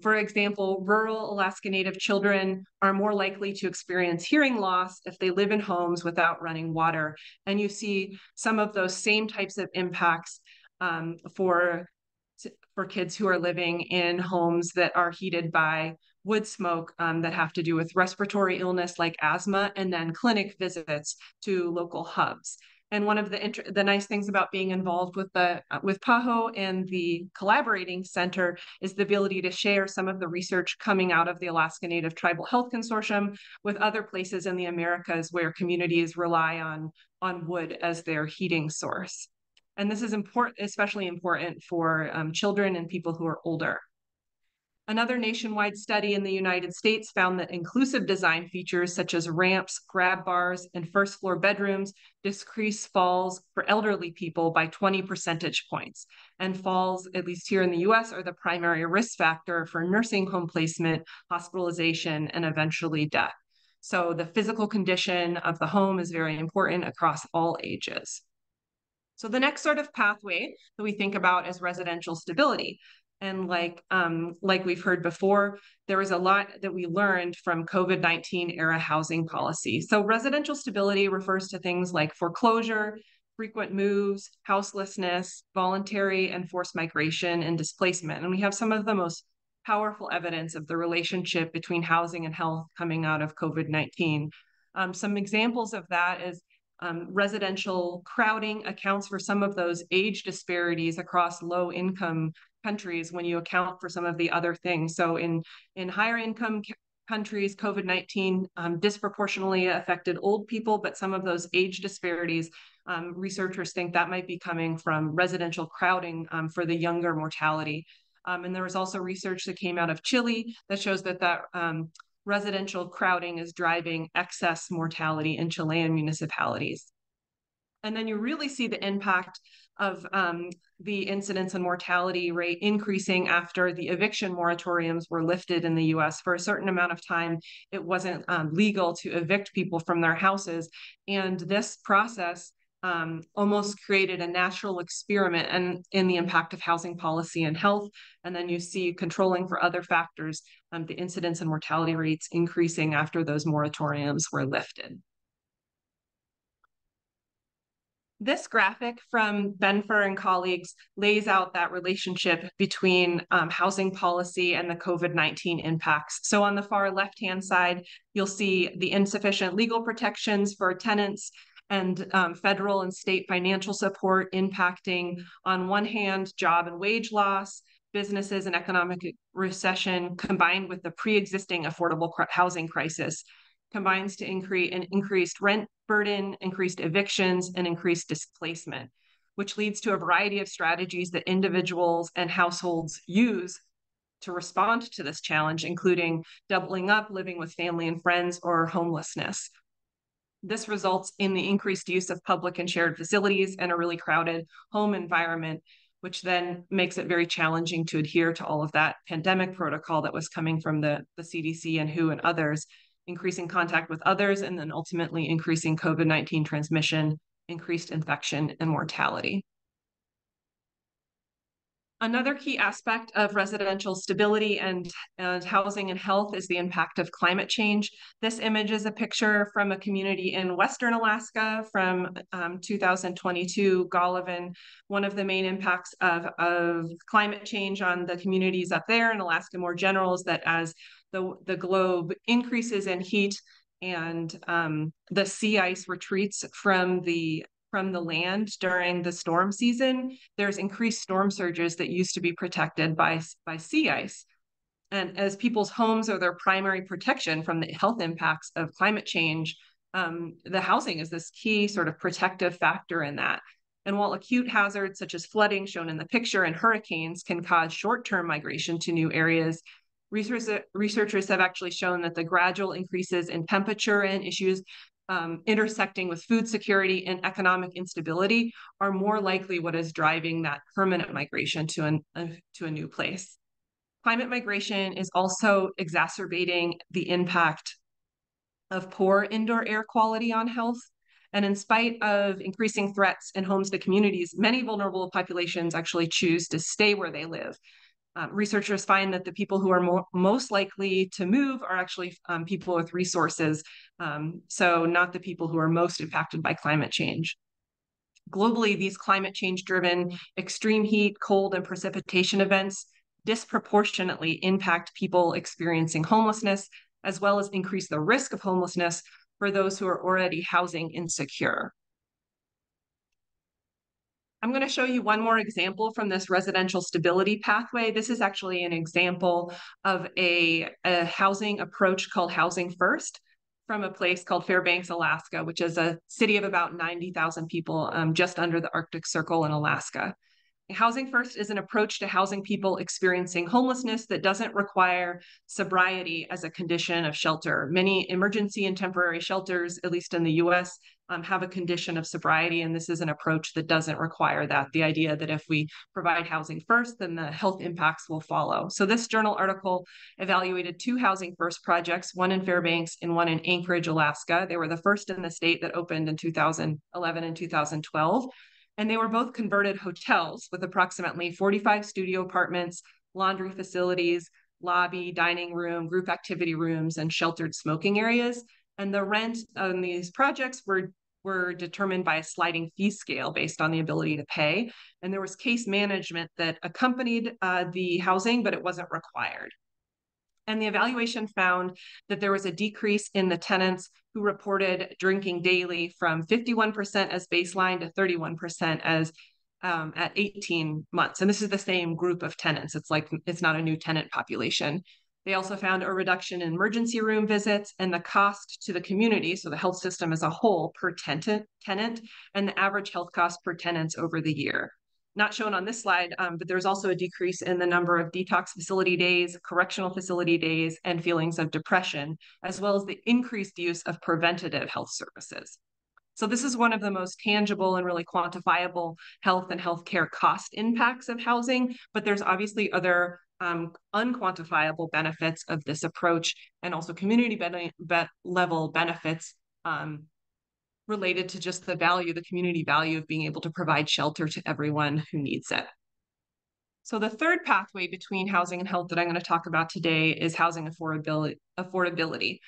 For example, rural Alaska Native children are more likely to experience hearing loss if they live in homes without running water. And you see some of those same types of impacts for kids who are living in homes that are heated by wood smoke that have to do with respiratory illness like asthma, and then clinic visits to local hubs. And one of the nice things about being involved with PAHO and the Collaborating Center is the ability to share some of the research coming out of the Alaska Native Tribal Health Consortium with other places in the Americas where communities rely on wood as their heating source. And this is especially important for children and people who are older. Another nationwide study in the United States found that inclusive design features such as ramps, grab bars, and first floor bedrooms decrease falls for elderly people by 20 percentage points. And falls, at least here in the US, are the primary risk factor for nursing home placement, hospitalization, and eventually death. So the physical condition of the home is very important across all ages. So the next sort of pathway that we think about is residential stability. And like we've heard before, there was a lot that we learned from COVID-19 era housing policy. So residential stability refers to things like foreclosure, frequent moves, houselessness, voluntary and forced migration, and displacement. And we have some of the most powerful evidence of the relationship between housing and health coming out of COVID-19. Some examples of that is residential crowding accounts for some of those age disparities across low income countries when you account for some of the other things. So in higher income countries, COVID-19 disproportionately affected old people, but some of those age disparities, researchers think that might be coming from residential crowding for the younger mortality. And there was also research that came out of Chile that shows that residential crowding is driving excess mortality in Chilean municipalities. And then you really see the impact of the incidence and mortality rate increasing after the eviction moratoriums were lifted in the US. For a certain amount of time, it wasn't legal to evict people from their houses. And this process almost created a natural experiment in the impact of housing policy and health. And then you see controlling for other factors, the incidence and mortality rates increasing after those moratoriums were lifted. This graphic from Benfer and colleagues lays out that relationship between housing policy and the COVID-19 impacts. So on the far left-hand side, you'll see the insufficient legal protections for tenants and federal and state financial support impacting, on one hand, job and wage loss, businesses and economic recession, combined with the pre-existing affordable housing crisis, combines to increase an increased rent burden, increased evictions, and increased displacement, which leads to a variety of strategies that individuals and households use to respond to this challenge, including doubling up, living with family and friends, or homelessness. This results in the increased use of public and shared facilities and a really crowded home environment, which then makes it very challenging to adhere to all of that pandemic protocol that was coming from the CDC and WHO and others, increasing contact with others, and then ultimately increasing COVID-19 transmission, increased infection, and mortality. Another key aspect of residential stability and housing and health is the impact of climate change. This image is a picture from a community in Western Alaska from 2022, Golovin. One of the main impacts of climate change on the communities up there in Alaska more general is that as the globe increases in heat and the sea ice retreats from the land during the storm season, there's increased storm surges that used to be protected by sea ice. And as people's homes are their primary protection from the health impacts of climate change, the housing is this key sort of protective factor in that. And while acute hazards such as flooding shown in the picture and hurricanes can cause short-term migration to new areas, researchers have actually shown that the gradual increases in temperature and issues intersecting with food security and economic instability are more likely what is driving that permanent migration to a new place. Climate migration is also exacerbating the impact of poor indoor air quality on health. And in spite of increasing threats in homes to communities, many vulnerable populations actually choose to stay where they live. Researchers find that the people who are most likely to move are actually people with resources, so not the people who are most impacted by climate change. Globally, these climate change-driven extreme heat, cold, and precipitation events disproportionately impact people experiencing homelessness, as well as increase the risk of homelessness for those who are already housing insecure. I'm going to show you one more example from this residential stability pathway. This is actually an example of a housing approach called Housing First from a place called Fairbanks, Alaska, which is a city of about 90,000 people just under the Arctic Circle in Alaska. Housing First is an approach to housing people experiencing homelessness that doesn't require sobriety as a condition of shelter. Many emergency and temporary shelters, at least in the US, have a condition of sobriety, and this is an approach that doesn't require that. The idea that if we provide housing first, then the health impacts will follow. So this journal article evaluated 2 Housing First projects, one in Fairbanks and one in Anchorage, Alaska. They were the first in the state that opened in 2011 and 2012. And they were both converted hotels with approximately 45 studio apartments, laundry facilities, lobby, dining room, group activity rooms, and sheltered smoking areas. And the rent on these projects were determined by a sliding fee scale based on the ability to pay. And there was case management that accompanied the housing, but it wasn't required. And the evaluation found that there was a decrease in the tenants who reported drinking daily from 51% as baseline to 31% as at 18 months. And this is the same group of tenants. It's not a new tenant population. They also found a reduction in emergency room visits and the cost to the community, so the health system as a whole, per tenant, and the average health cost per tenant over the year. Not shown on this slide, but there's also a decrease in the number of detox facility days, correctional facility days, and feelings of depression, as well as the increased use of preventative health services. So this is one of the most tangible and really quantifiable health and healthcare cost impacts of housing, but there's obviously other unquantifiable benefits of this approach, and also community level benefits related to just the value, the community value of being able to provide shelter to everyone who needs it. So the third pathway between housing and health that I'm going to talk about today is housing affordability.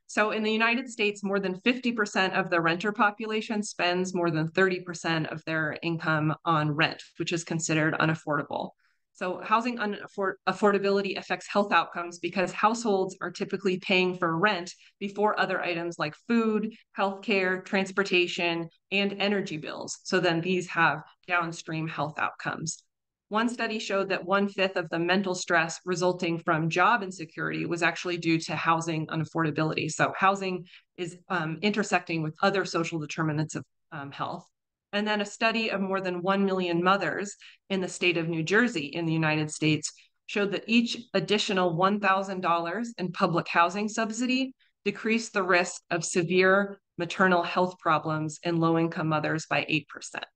So in the United States, more than 50% of the renter population spends more than 30% of their income on rent, which is considered unaffordable. So housing affordability affects health outcomes because households are typically paying for rent before other items like food, healthcare, transportation, and energy bills. So then these have downstream health outcomes. One study showed that 1/5 of the mental stress resulting from job insecurity was actually due to housing unaffordability. So housing is intersecting with other social determinants of health. And then a study of more than 1 million mothers in the state of New Jersey in the United States showed that each additional $1,000 in public housing subsidy decreased the risk of severe maternal health problems in low-income mothers by 8%.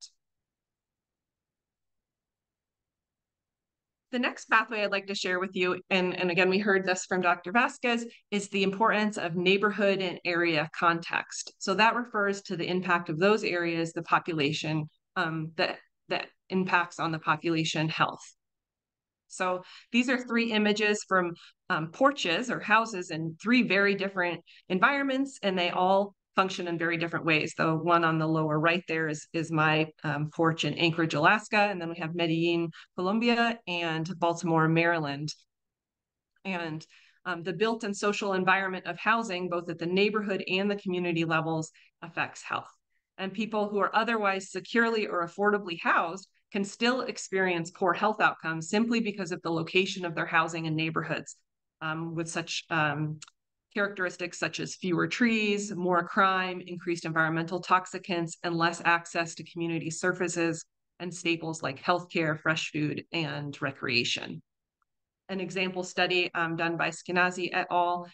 The next pathway I'd like to share with you, and again, we heard this from Dr. Vasquez, is the importance of neighborhood and area context. So that refers to the impact of those areas, the population, that impacts on the population health. So these are 3 images from porches or houses in 3 very different environments, and they all function in very different ways. The one on the lower right there is my porch in Anchorage, Alaska, and then we have Medellin, Colombia, and Baltimore, Maryland. And the built and social environment of housing, both at the neighborhood and the community levels, affects health. And people who are otherwise securely or affordably housed can still experience poor health outcomes simply because of the location of their housing and neighborhoods, with such characteristics such as fewer trees, more crime, increased environmental toxicants, and less access to community services and staples like healthcare, fresh food, and recreation. An example study done by Skenazy et al.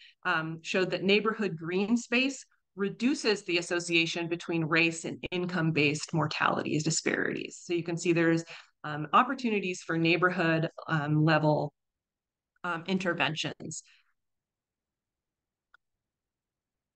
Showed that neighborhood green space reduces the association between race and income-based mortality disparities. So you can see there's opportunities for neighborhood level interventions.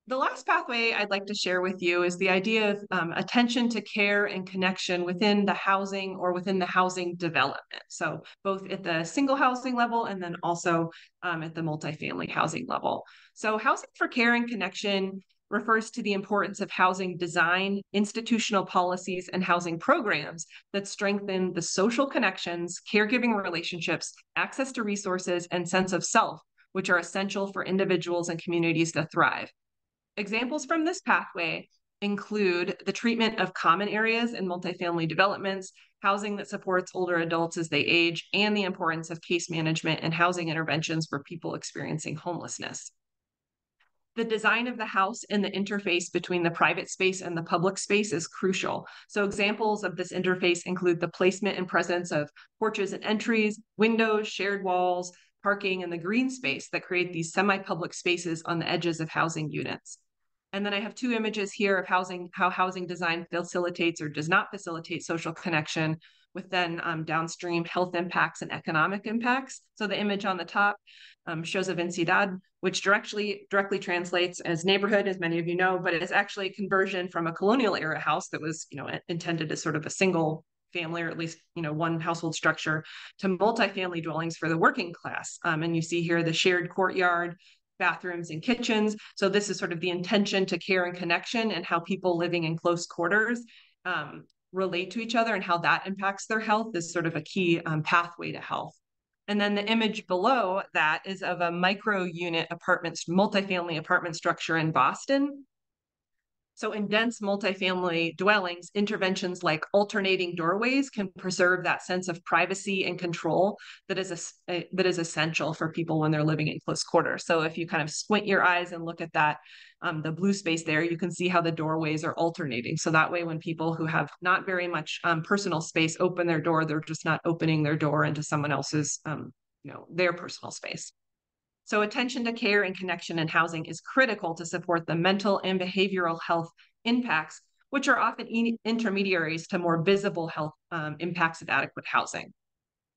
The last pathway I'd like to share with you is the idea of attention to care and connection within the housing or within the housing development. So both at the single housing level and then also at the multifamily housing level. So housing for care and connection refers to the importance of housing design, institutional policies, and housing programs that strengthen the social connections, caregiving relationships, access to resources, and sense of self, which are essential for individuals and communities to thrive. Examples from this pathway include the treatment of common areas in multifamily developments, housing that supports older adults as they age, and the importance of case management and housing interventions for people experiencing homelessness. The design of the house and the interface between the private space and the public space is crucial. So examples of this interface include the placement and presence of porches and entries, windows, shared walls, parking, and the green space that create these semi-public spaces on the edges of housing units. And then I have 2 images here of how housing design facilitates or does not facilitate social connection with then downstream health impacts and economic impacts. So the image on the top shows a vecindad, which directly translates as neighborhood, as many of you know, but it's actually a conversion from a colonial era house that was, intended as sort of a single family, or at least, one household structure, to multifamily dwellings for the working class. And you see here the shared courtyard, bathrooms, and kitchens. So this is sort of the intention to care and connection and how people living in close quarters relate to each other and how that impacts their health is sort of a key pathway to health. And then the image below that is of a micro unit multifamily apartment structure in Boston. So in dense multifamily dwellings, interventions like alternating doorways can preserve that sense of privacy and control that is essential for people when they're living in close quarters. So if you kind of squint your eyes and look at that, the blue space there, you can see how the doorways are alternating. So that way, when people who have not very much personal space open their door, they're just not opening their door into someone else's, their personal space. So attention to care and connection in housing is critical to support the mental and behavioral health impacts, which are often intermediaries to more visible health impacts of adequate housing.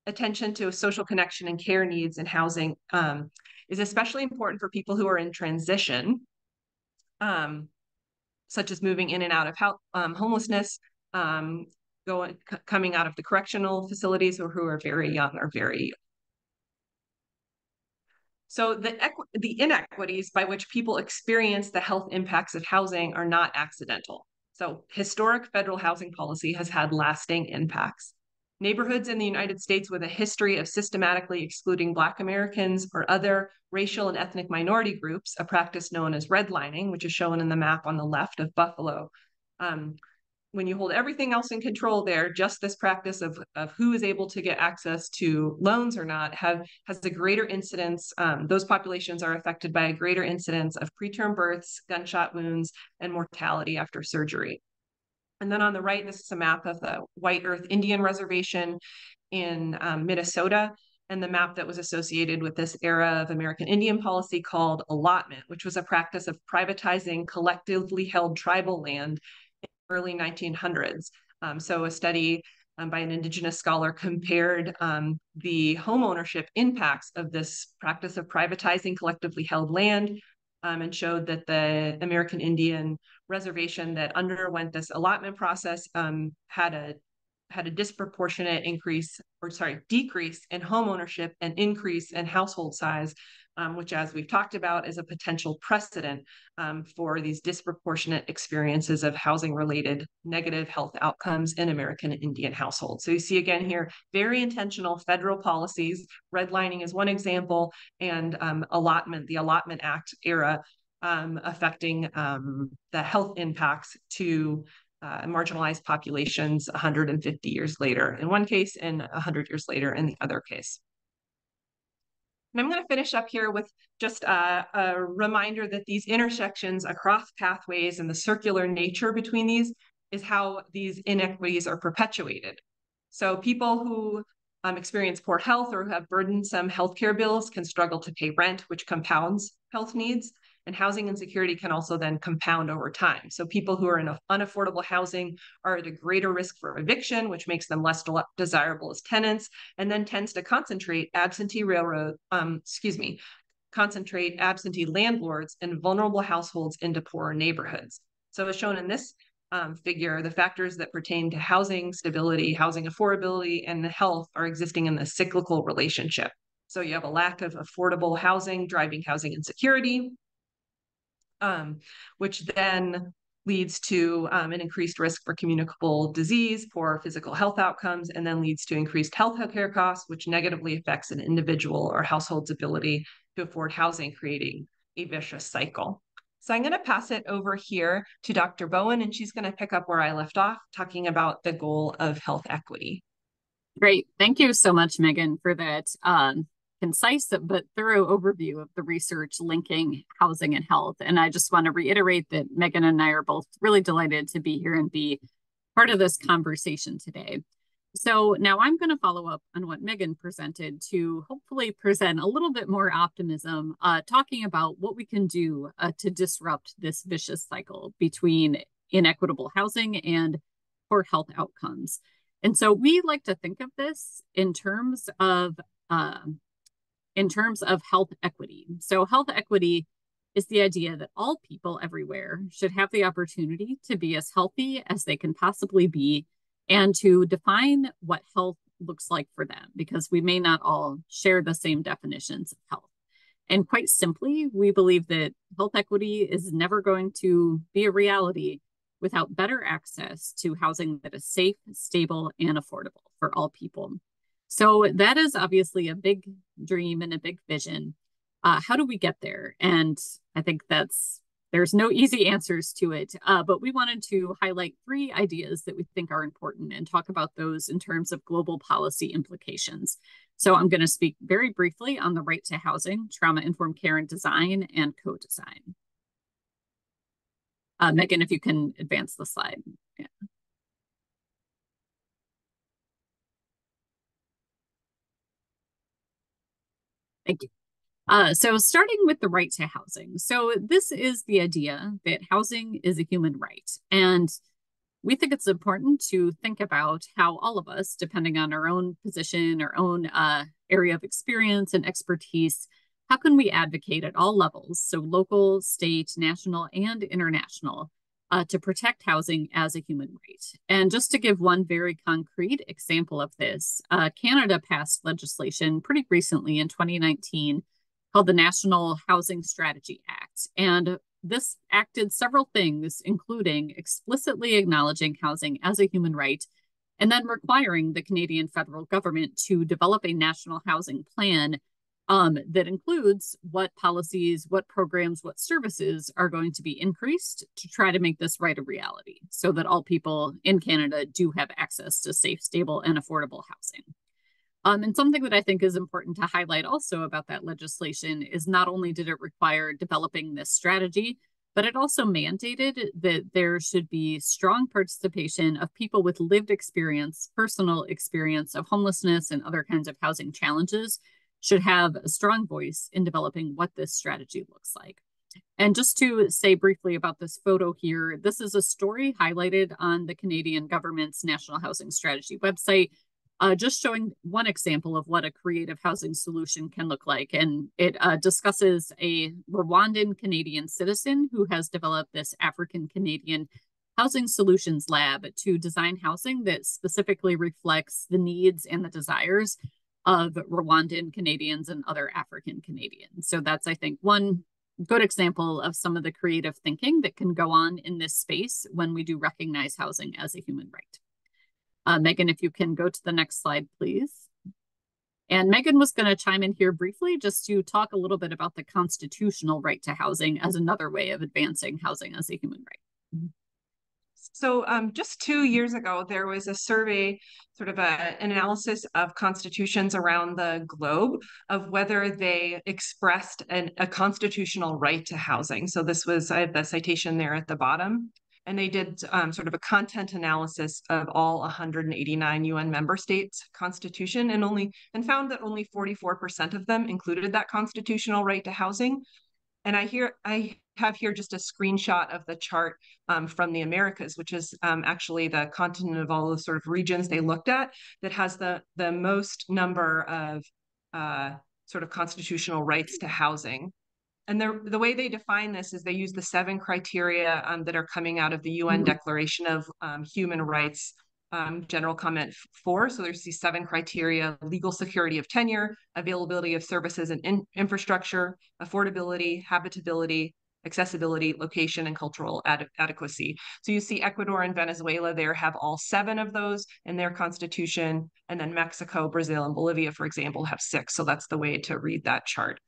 Attention to social connection and care needs in housing is especially important for people who are in transition, such as moving in and out of homelessness, coming out of the correctional facilities, or who are very young or very. So the inequities by which people experience the health impacts of housing are not accidental. So historic federal housing policy has had lasting impacts. Neighborhoods in the United States with a history of systematically excluding Black Americans or other racial and ethnic minority groups, a practice known as redlining, which is shown in the map on the left of Buffalo. When you hold everything else in control there, just this practice of who is able to get access to loans or not has a greater incidence. Those populations are affected by a greater incidence of preterm births, gunshot wounds, and mortality after surgery. And then on the right, this is a map of the White Earth Indian Reservation in Minnesota, and the map that was associated with this era of American Indian policy called allotment, which was a practice of privatizing collectively held tribal land early 1900s. So a study by an Indigenous scholar compared the home ownership impacts of this practice of privatizing collectively held land and showed that the American Indian reservation that underwent this allotment process had a disproportionate decrease in home ownership and increase in household size, which, as we've talked about, is a potential precedent for these disproportionate experiences of housing-related negative health outcomes in American Indian households. So you see again here, very intentional federal policies. Redlining is one example, and the Allotment Act era affecting the health impacts to marginalized populations 150 years later in one case and 100 years later in the other case. And I'm going to finish up here with just a reminder that these intersections across pathways and the circular nature between these is how these inequities are perpetuated. So people who experience poor health or who have burdensome healthcare bills can struggle to pay rent, which compounds health needs. And housing insecurity can also then compound over time. So people who are in unaffordable housing are at a greater risk for eviction, which makes them less desirable as tenants, and then tends to concentrate absentee landlords and vulnerable households into poorer neighborhoods. So as shown in this figure, the factors that pertain to housing stability, housing affordability, and health are existing in the cyclical relationship. So you have a lack of affordable housing driving housing insecurity, which then leads to an increased risk for communicable disease, poor physical health outcomes, and then leads to increased healthcare costs, which negatively affects an individual or household's ability to afford housing, creating a vicious cycle. So I'm going to pass it over here to Dr. Bowen, and she's going to pick up where I left off, talking about the goal of health equity. Great. Thank you so much, Megan, for that concise but thorough overview of the research linking housing and health. And I just want to reiterate that Megan and I are both really delighted to be here and be part of this conversation today. So now I'm going to follow up on what Megan presented to hopefully present a little bit more optimism, talking about what we can do to disrupt this vicious cycle between inequitable housing and poor health outcomes. And so we like to think of this in terms of health equity. So health equity is the idea that all people everywhere should have the opportunity to be as healthy as they can possibly be and to define what health looks like for them, because we may not all share the same definitions of health. And quite simply, we believe that health equity is never going to be a reality without better access to housing that is safe, stable, and affordable for all people. So that is obviously a big dream and a big vision. How do we get there? And I think that's there's no easy answers to it, but we wanted to highlight 3 ideas that we think are important and talk about those in terms of global policy implications. So I'm going to speak very briefly on the right to housing, trauma-informed care and design, and co-design. Megan, if you can advance the slide. Yeah. Thank you. So starting with the right to housing. So this is the idea that housing is a human right. And we think it's important to think about how all of us, depending on our own position, our own area of experience and expertise, how can we advocate at all levels, so local, state, national, and international, to protect housing as a human right. And just to give one very concrete example of this, Canada passed legislation pretty recently in 2019 called the National Housing Strategy Act. And this act did several things, including explicitly acknowledging housing as a human right, and then requiring the Canadian federal government to develop a national housing plan that includes what policies, what programs, what services are going to be increased to try to make this right a reality, so that all people in Canada do have access to safe, stable, and affordable housing. And something that I think is important to highlight also about that legislation is not only did it require developing this strategy, but it also mandated that there should be strong participation of people with lived experience, personal experience of homelessness and other kinds of housing challenges, should have a strong voice in developing what this strategy looks like. And just to say briefly about this photo here, this is a story highlighted on the Canadian government's National Housing Strategy website, just showing one example of what a creative housing solution can look like. And it discusses a Rwandan Canadian citizen who has developed this African Canadian Housing Solutions Lab to design housing that specifically reflects the needs and the desires of Rwandan Canadians and other African Canadians. So that's, I think, one good example of some of the creative thinking that can go on in this space when we do recognize housing as a human right. Megan, if you can go to the next slide, please. And Megan was going to chime in here briefly just to talk a little bit about the constitutional right to housing as another way of advancing housing as a human right. So just 2 years ago, there was a survey, sort of an analysis of constitutions around the globe of whether they expressed a constitutional right to housing. So this was, I have the citation there at the bottom. And they did sort of a content analysis of all 189 UN member states' constitution and found that only 44% of them included that constitutional right to housing. And I have here just a screenshot of the chart from the Americas, which is actually the continent of all the sort of regions they looked at, that has the most number of sort of constitutional rights to housing. And the way they define this is they use the 7 criteria that are coming out of the UN Declaration of Human Rights, General Comment 4. So there's these 7 criteria: legal security of tenure, availability of services and infrastructure, affordability, habitability, accessibility, location, and cultural adequacy. So you see Ecuador and Venezuela there have all 7 of those in their constitution. And then Mexico, Brazil, and Bolivia, for example, have 6. So that's the way to read that chart.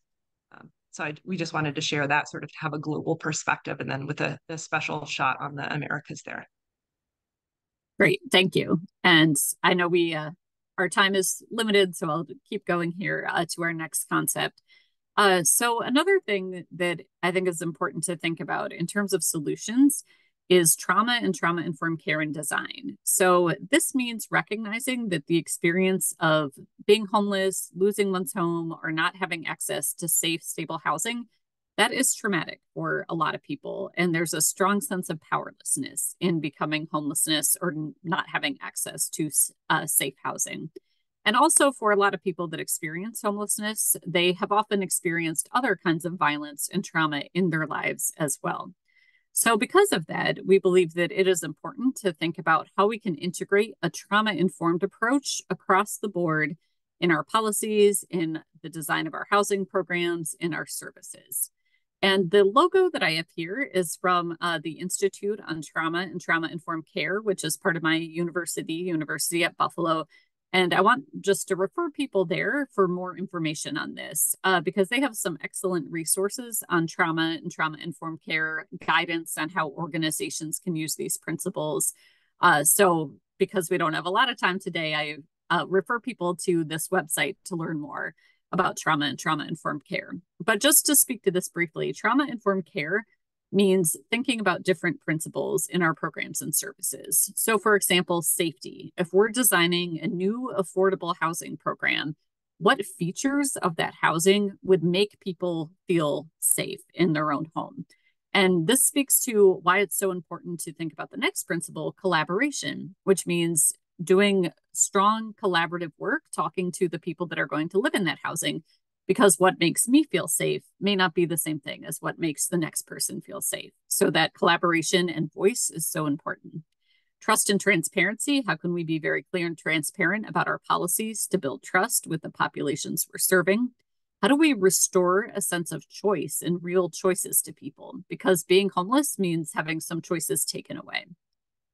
We just wanted to share that, sort of to have a global perspective, and then with a special shot on the Americas there. Great, thank you. And I know our time is limited, so I'll keep going here to our next concept. So another thing that I think is important to think about in terms of solutions is trauma and trauma-informed care and design. So this means recognizing that the experience of being homeless, losing one's home, or not having access to safe, stable housing, that is traumatic for a lot of people. And there's a strong sense of powerlessness in becoming homelessness or not having access to safe housing. And also for a lot of people that experience homelessness, they have often experienced other kinds of violence and trauma in their lives as well. So because of that, we believe that it is important to think about how we can integrate a trauma-informed approach across the board in our policies, in the design of our housing programs, in our services. And the logo that I have here is from the Institute on Trauma and Trauma-Informed Care, which is part of my university at Buffalo. And I want just to refer people there for more information on this because they have some excellent resources on trauma and trauma-informed care, guidance on how organizations can use these principles. So because we don't have a lot of time today, I refer people to this website to learn more about trauma and trauma-informed care. But just to speak to this briefly, trauma-informed care means thinking about different principles in our programs and services. So for example, safety. If we're designing a new affordable housing program, what features of that housing would make people feel safe in their own home? And this speaks to why it's so important to think about the next principle, collaboration, which means doing strong collaborative work, talking to the people that are going to live in that housing, because what makes me feel safe may not be the same thing as what makes the next person feel safe. So that collaboration and voice is so important. Trust and transparency. How can we be very clear and transparent about our policies to build trust with the populations we're serving? How do we restore a sense of choice and real choices to people? Because being homeless means having some choices taken away.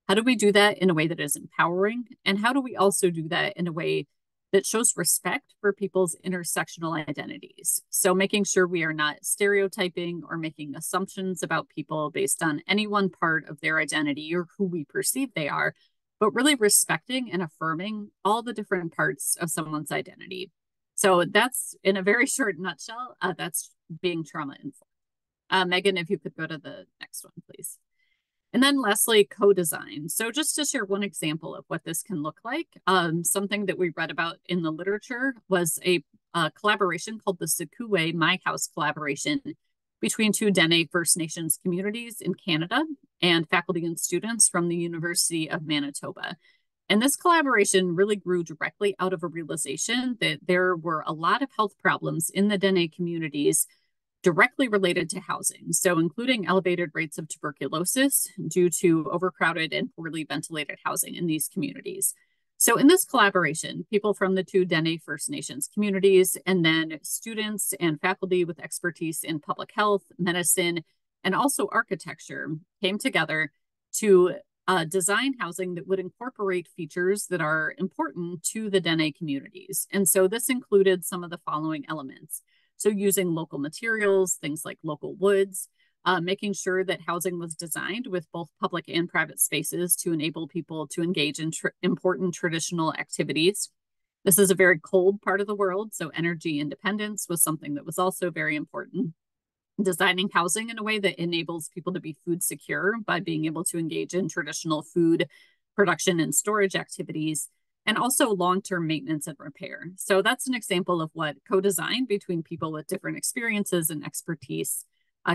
How do we do that in a way that is empowering? And how do we also do that in a way that shows respect for people's intersectional identities? So making sure we are not stereotyping or making assumptions about people based on any one part of their identity or who we perceive they are, but really respecting and affirming all the different parts of someone's identity. So that's, in a very short nutshell, that's being trauma-informed. Megan, if you could go to the next one, please. And then lastly, co-design. So just to share one example of what this can look like, something that we read about in the literature was a collaboration called the Sikuwe My House collaboration between two Dene First Nations communities in Canada and faculty and students from the University of Manitoba. And this collaboration really grew directly out of a realization that there were a lot of health problems in the Dene communities directly related to housing, so including elevated rates of tuberculosis due to overcrowded and poorly ventilated housing in these communities. So in this collaboration, people from the two Dene First Nations communities, and then students and faculty with expertise in public health, medicine, and also architecture came together to design housing that would incorporate features that are important to the Dene communities. And so this included some of the following elements. So using local materials, things like local woods, making sure that housing was designed with both public and private spaces to enable people to engage in important traditional activities. This is a very cold part of the world, so energy independence was something that was also very important. Designing housing in a way that enables people to be food secure by being able to engage in traditional food production and storage activities, and also long-term maintenance and repair. So that's an example of what co-design between people with different experiences and expertise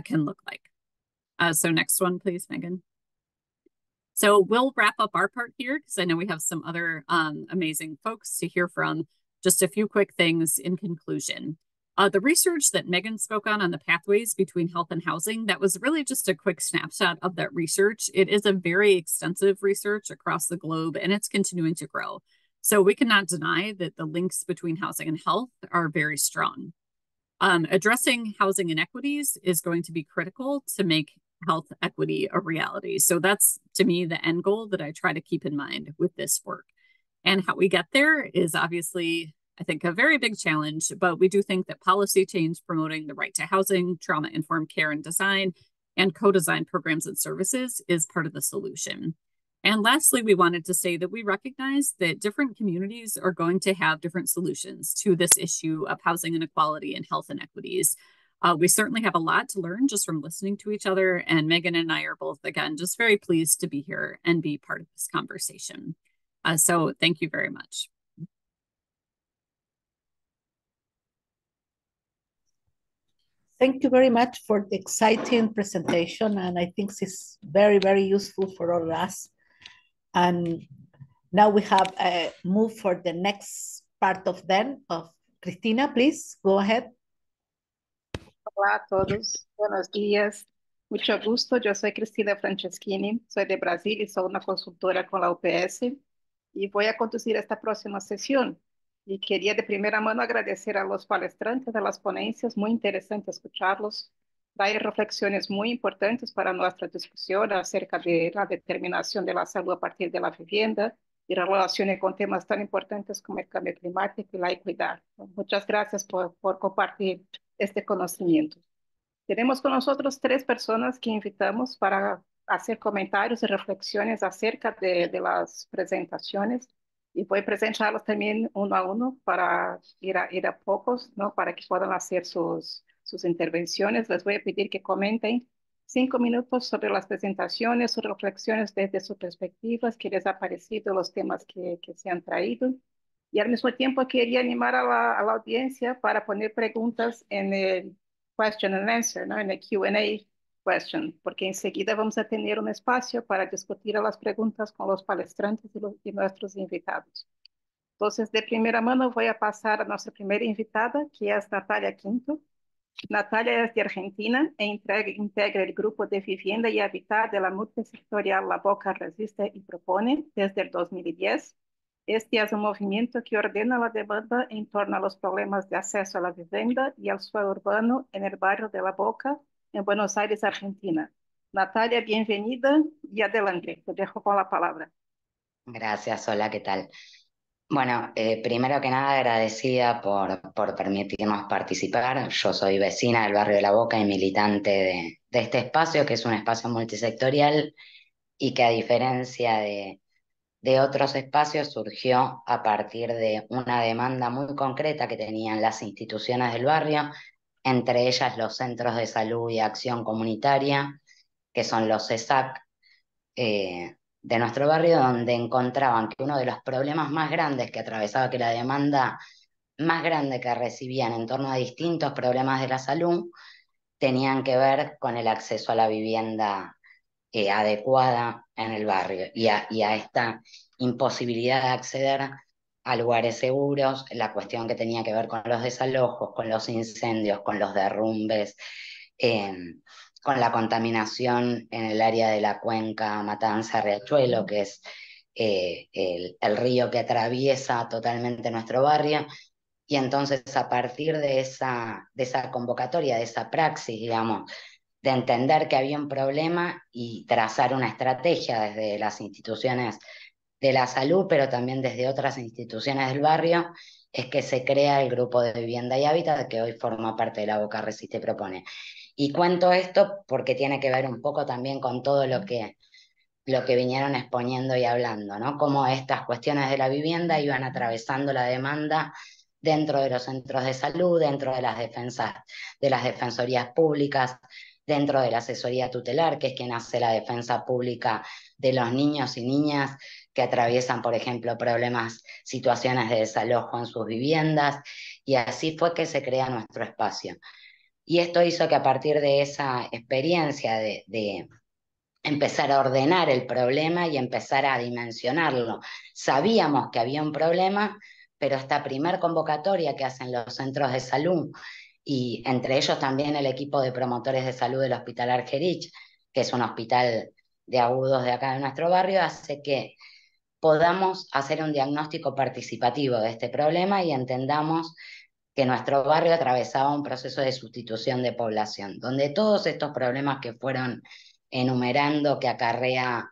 can look like. So next one, please, Megan. So we'll wrap up our part here because I know we have some other amazing folks to hear from. Just a few quick things in conclusion. The research that Megan spoke on the pathways between health and housing, that was really just a quick snapshot of that research. It is a very extensive research across the globe, and it's continuing to grow. So we cannot deny that the links between housing and health are very strong. Addressing housing inequities is going to be critical to make health equity a reality. So that's, to me, the end goal that I try to keep in mind with this work. And how we get there is obviously, I think, a very big challenge, but we do think that policy change promoting the right to housing, trauma-informed care and design, and co-design programs and services is part of the solution. And lastly, we wanted to say that we recognize that different communities are going to have different solutions to this issue of housing inequality and health inequities. We certainly have a lot to learn just from listening to each other, and Megan and I are both, again, just very pleased to be here and be part of this conversation. So thank you very much. Thank you very much for the exciting presentation, and I think this is very, very useful for all of us. And now we have moved for the next part of Cristina, please, go ahead. Hola a todos, buenos días. Mucho gusto, yo soy Cristina Franceschini, soy de Brasil y soy una consultora con la UPS y voy a conducir esta próxima sesión. Y quería de primera mano agradecer a los palestrantes de las ponencias, muy interesante escucharlos. Trae reflexiones muy importantes para nuestra discusión acerca de la determinación de la salud a partir de la vivienda y relacione con temas tan importantes como el cambio climático y la equidad. Muchas gracias por compartir este conocimiento. Tenemos con nosotros 3 personas que invitamos para hacer comentarios y reflexiones acerca de las presentaciones. Y voy a presentarlos también uno a uno para ir a pocos, ¿no? Para que puedan hacer sus intervenciones. Les voy a pedir que comenten 5 minutos sobre las presentaciones, sus reflexiones desde sus perspectivas, qué les ha parecido, los temas que se han traído. Y al mismo tiempo quería animar a la audiencia para poner preguntas en el question and answer, ¿no? En el Q&A question, porque enseguida vamos a tener un espacio para discutir las preguntas con los palestrantes y nuestros invitados. Entonces, de primera mano voy a pasar a nuestra primera invitada, que es Natalia Quinto. Natalia es de Argentina e integra el grupo de vivienda y hábitat de la multisectorial La Boca Resiste y Propone desde el 2010. Este es un movimiento que ordena la demanda en torno a los problemas de acceso a la vivienda y al suelo urbano en el barrio de La Boca, en Buenos Aires, Argentina. Natalia, bienvenida y adelante. Te dejo con la palabra. Gracias, hola, ¿qué tal? Bueno, primero que nada agradecida por permitirnos participar. Yo soy vecina del barrio de La Boca y militante de este espacio, que es un espacio multisectorial y que a diferencia de otros espacios surgió a partir de una demanda muy concreta que tenían las instituciones del barrio, entre ellas los centros de salud y acción comunitaria, que son los CESAC, de nuestro barrio, donde encontraban que uno de los problemas más grandes que atravesaba, que la demanda más grande que recibían en torno a distintos problemas de la salud, tenían que ver con el acceso a la vivienda adecuada en el barrio y a esta imposibilidad de acceder a lugares seguros, la cuestión que tenía que ver con los desalojos, con los incendios, con los derrumbes, con la contaminación en el área de la cuenca Matanza-Riachuelo, que es el río que atraviesa totalmente nuestro barrio. Y entonces a partir de esa convocatoria, de esa praxis, digamos, de entender que había un problema y trazar una estrategia desde las instituciones de la salud, pero también desde otras instituciones del barrio, es que se crea el grupo de vivienda y hábitat que hoy forma parte de La Boca Resiste y Propone. Y cuento esto porque tiene que ver un poco también con todo lo que vinieron exponiendo y hablando, ¿no? Cómo estas cuestiones de la vivienda iban atravesando la demanda dentro de los centros de salud, dentro de las defensorías públicas, dentro de la asesoría tutelar, que es quien hace la defensa pública de los niños y niñas que atraviesan, por ejemplo, situaciones de desalojo en sus viviendas, y así fue que se crea nuestro espacio. Y esto hizo que a partir de esa experiencia de empezar a ordenar el problema y empezar a dimensionarlo. Sabíamos que había un problema, pero esta primer convocatoria que hacen los centros de salud, y entre ellos también el equipo de promotores de salud del Hospital Argerich, que es un hospital de agudos de acá de nuestro barrio, hace que podamos hacer un diagnóstico participativo de este problema y entendamos que nuestro barrio atravesaba un proceso de sustitución de población, donde todos estos problemas que fueron enumerando que acarrea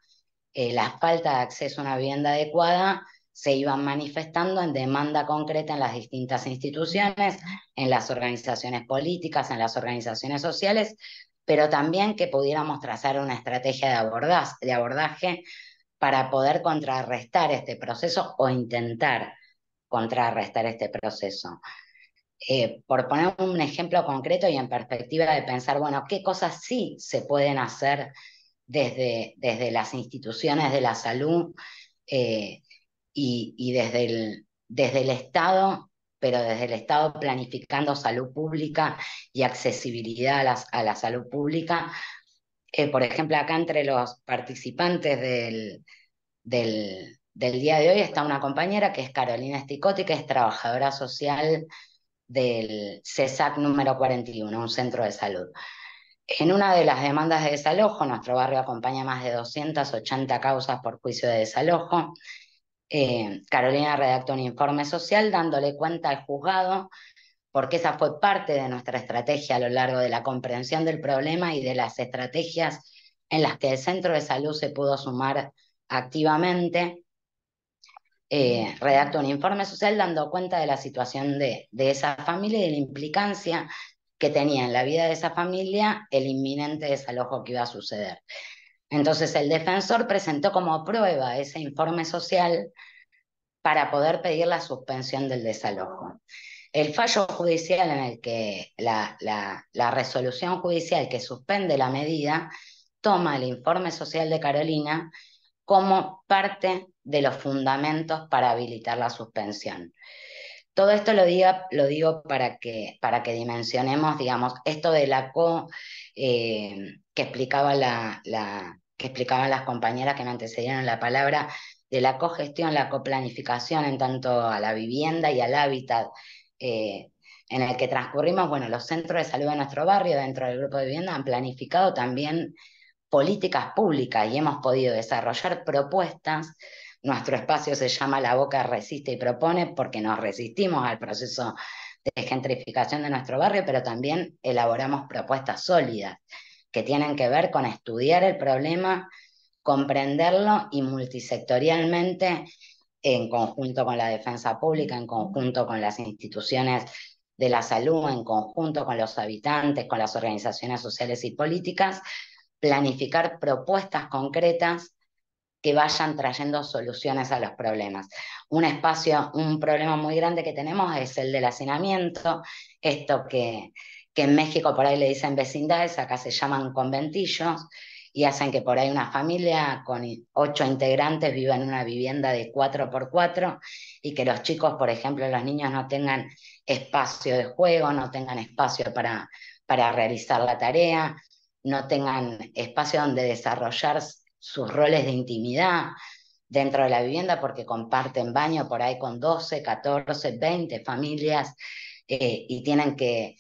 la falta de acceso a una vivienda adecuada se iban manifestando en demanda concreta en las distintas instituciones, en las organizaciones políticas, en las organizaciones sociales, pero también que pudiéramos trazar una estrategia de abordaje para poder contrarrestar este proceso o intentar contrarrestar este proceso. Por poner un ejemplo concreto y en perspectiva de pensar, bueno, qué cosas sí se pueden hacer desde las instituciones de la salud y desde el Estado, pero desde el Estado planificando salud pública y accesibilidad a la salud pública. Por ejemplo, acá entre los participantes del día de hoy está una compañera que es Carolina Sticotti, que es trabajadora social del CESAC número 41, un centro de salud. En una de las demandas de desalojo, nuestro barrio acompaña más de 280 causas por juicio de desalojo. Carolina redactó un informe social dándole cuenta al juzgado, porque esa fue parte de nuestra estrategia a lo largo de la comprensión del problema y de las estrategias en las que el centro de salud se pudo sumar activamente. redactó un informe social dando cuenta de la situación de esa familia y de la implicancia que tenía en la vida de esa familia el inminente desalojo que iba a suceder. Entonces el defensor presentó como prueba ese informe social para poder pedir la suspensión del desalojo. El fallo judicial en el que la resolución judicial que suspende la medida toma el informe social de Carolina como parte de los fundamentos para habilitar la suspensión. Todo esto lo digo para que dimensionemos, digamos, esto de que explicaban las compañeras que me antecedieron la palabra, de la cogestión, la coplanificación en tanto a la vivienda y al hábitat en el que transcurrimos. Bueno, los centros de salud de nuestro barrio, dentro del grupo de vivienda, han planificado también políticas públicas y hemos podido desarrollar propuestas. Nuestro espacio se llama La Boca Resiste y Propone porque nos resistimos al proceso de gentrificación de nuestro barrio, pero también elaboramos propuestas sólidas que tienen que ver con estudiar el problema, comprenderlo y multisectorialmente, en conjunto con la defensa pública, en conjunto con las instituciones de la salud, en conjunto con los habitantes, con las organizaciones sociales y políticas, planificar propuestas concretas que vayan trayendo soluciones a los problemas. Un problema muy grande que tenemos es el del hacinamiento, esto que en México por ahí le dicen vecindades, acá se llaman conventillos, y hacen que por ahí una familia con 8 integrantes viva en una vivienda de 4x4 y que los chicos, por ejemplo, los niños no tengan espacio de juego, no tengan espacio para realizar la tarea, no tengan espacio donde desarrollar sus roles de intimidad dentro de la vivienda porque comparten baño por ahí con 12, 14, 20 familias y tienen que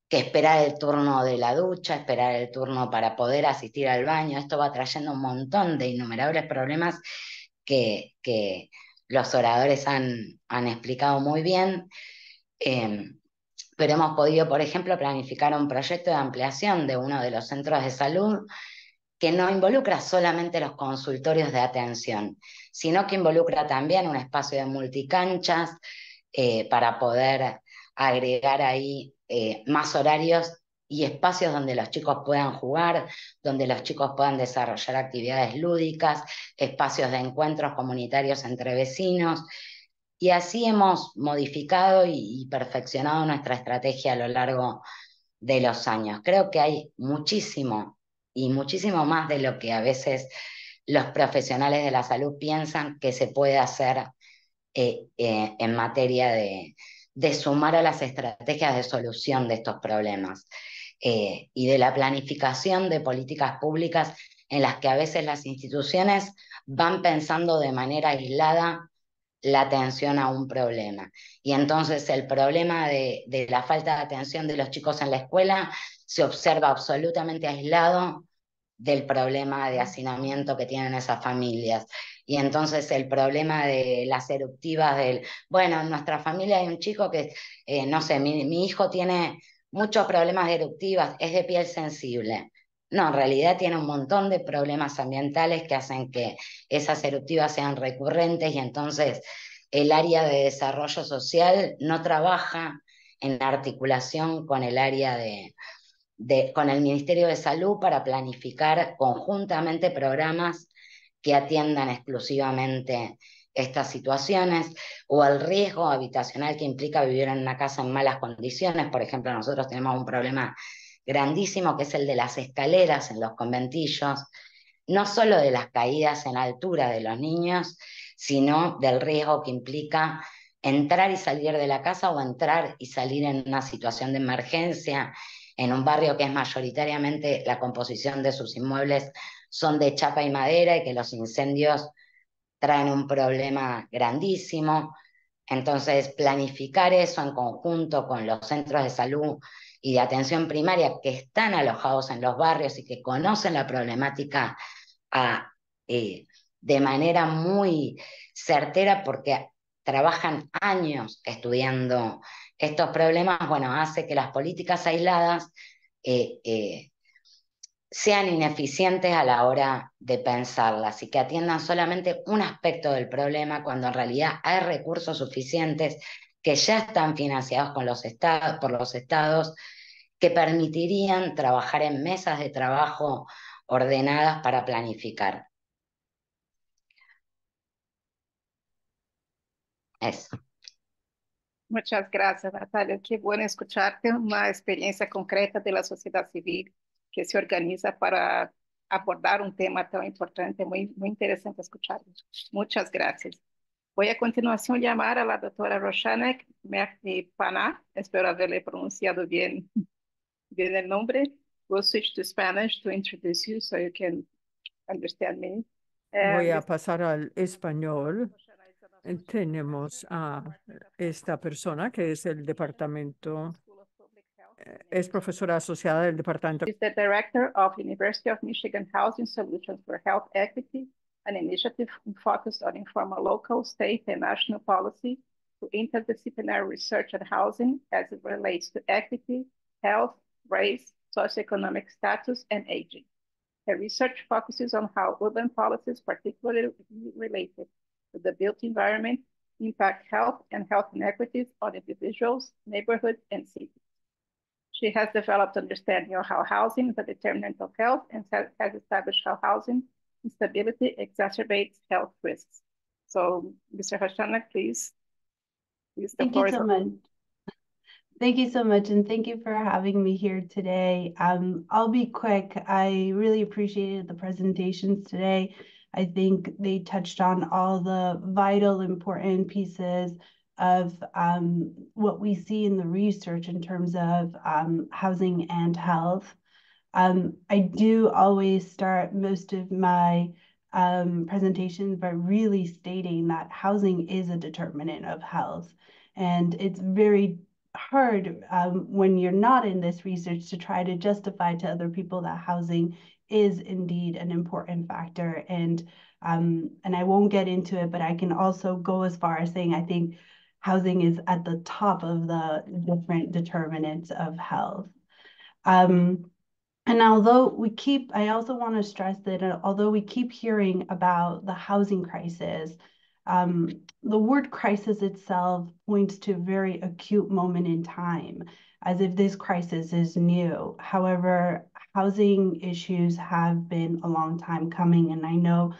esperar el turno de la ducha, esperar el turno para poder asistir al baño. Esto va trayendo un montón de innumerables problemas que los oradores han explicado muy bien. Pero hemos podido, por ejemplo, planificar un proyecto de ampliación de uno de los centros de salud que no involucra solamente los consultorios de atención, sino que involucra también un espacio de multicanchas para poder agregar ahí más horarios y espacios donde los chicos puedan jugar, donde los chicos puedan desarrollar actividades lúdicas, espacios de encuentros comunitarios entre vecinos. Y así hemos modificado y perfeccionado nuestra estrategia a lo largo de los años. Creo que hay muchísimo y muchísimo más de lo que a veces los profesionales de la salud piensan que se puede hacer en materia de sumar a las estrategias de solución de estos problemas y de la planificación de políticas públicas en las que a veces las instituciones van pensando de manera aislada la atención a un problema. Y entonces el problema de la falta de atención de los chicos en la escuela se observa absolutamente aislado del problema de hacinamiento que tienen esas familias. Y entonces el problema de las eruptivas bueno, en nuestra familia hay un chico que, no sé, mi hijo tiene muchos problemas de eruptivas, es de piel sensible. No, en realidad tiene un montón de problemas ambientales que hacen que esas eruptivas sean recurrentes y entonces el área de desarrollo social no trabaja en articulación con el área con el Ministerio de Salud para planificar conjuntamente programas que atiendan exclusivamente estas situaciones o el riesgo habitacional que implica vivir en una casa en malas condiciones. Por ejemplo, nosotros tenemos un problema grandísimo que es el de las escaleras en los conventillos, no solo de las caídas en altura de los niños, sino del riesgo que implica entrar y salir de la casa o entrar y salir en una situación de emergencia en un barrio que es mayoritariamente la composición de sus inmuebles son de chapa y madera y que los incendios traen un problema grandísimo. Entonces, planificar eso en conjunto con los centros de salud y de atención primaria que están alojados en los barrios y que conocen la problemática de manera muy certera porque trabajan años estudiando estos problemas, bueno, hace que las políticas aisladas sean ineficientes a la hora de pensarlas y que atiendan solamente un aspecto del problema cuando en realidad hay recursos suficientes que ya están financiados por los estados que permitirían trabajar en mesas de trabajo ordenadas para planificar. Eso. Muchas gracias, Natalia. Qué bueno escucharte una experiencia concreta de la sociedad civil que se organiza para abordar un tema tan importante. Muy, muy interesante escucharlo. Muchas gracias. Voy a continuación llamar a la doctora Roxana Paná. Espero haberle pronunciado bien el nombre. We'll switch to Spanish to introduce you so you can understand me. Voy a pasar al español. Tenemos a esta persona que es el departamento, es profesora asociada del departamento. She's the director of University of Michigan Housing Solutions for Health Equity, an initiative focused on informal local, state, and national policy to interdisciplinary research on housing as it relates to equity, health, race, socioeconomic status, and aging. Her research focuses on how urban policies, particularly related to the built environment, impact health and health inequities on individuals, neighborhoods, and cities. She has developed understanding of how housing is a determinant of health and has established how housing instability exacerbates health risks. So, Mr. Roxana, please. Thank you so much. Thank you so much, and thank you for having me here today. I'll be quick. I really appreciated the presentations today. I think they touched on all the vital, important pieces of what we see in the research in terms of housing and health. I do always start most of my presentations by really stating that housing is a determinant of health. And it's very hard when you're not in this research to try to justify to other people that housing is indeed an important factor. And I won't get into it, but I can also go as far as saying I think housing is at the top of the different determinants of health. And I also want to stress that although we keep hearing about the housing crisis, the word crisis itself points to a very acute moment in time, as if this crisis is new. However, housing issues have been a long time coming, and I know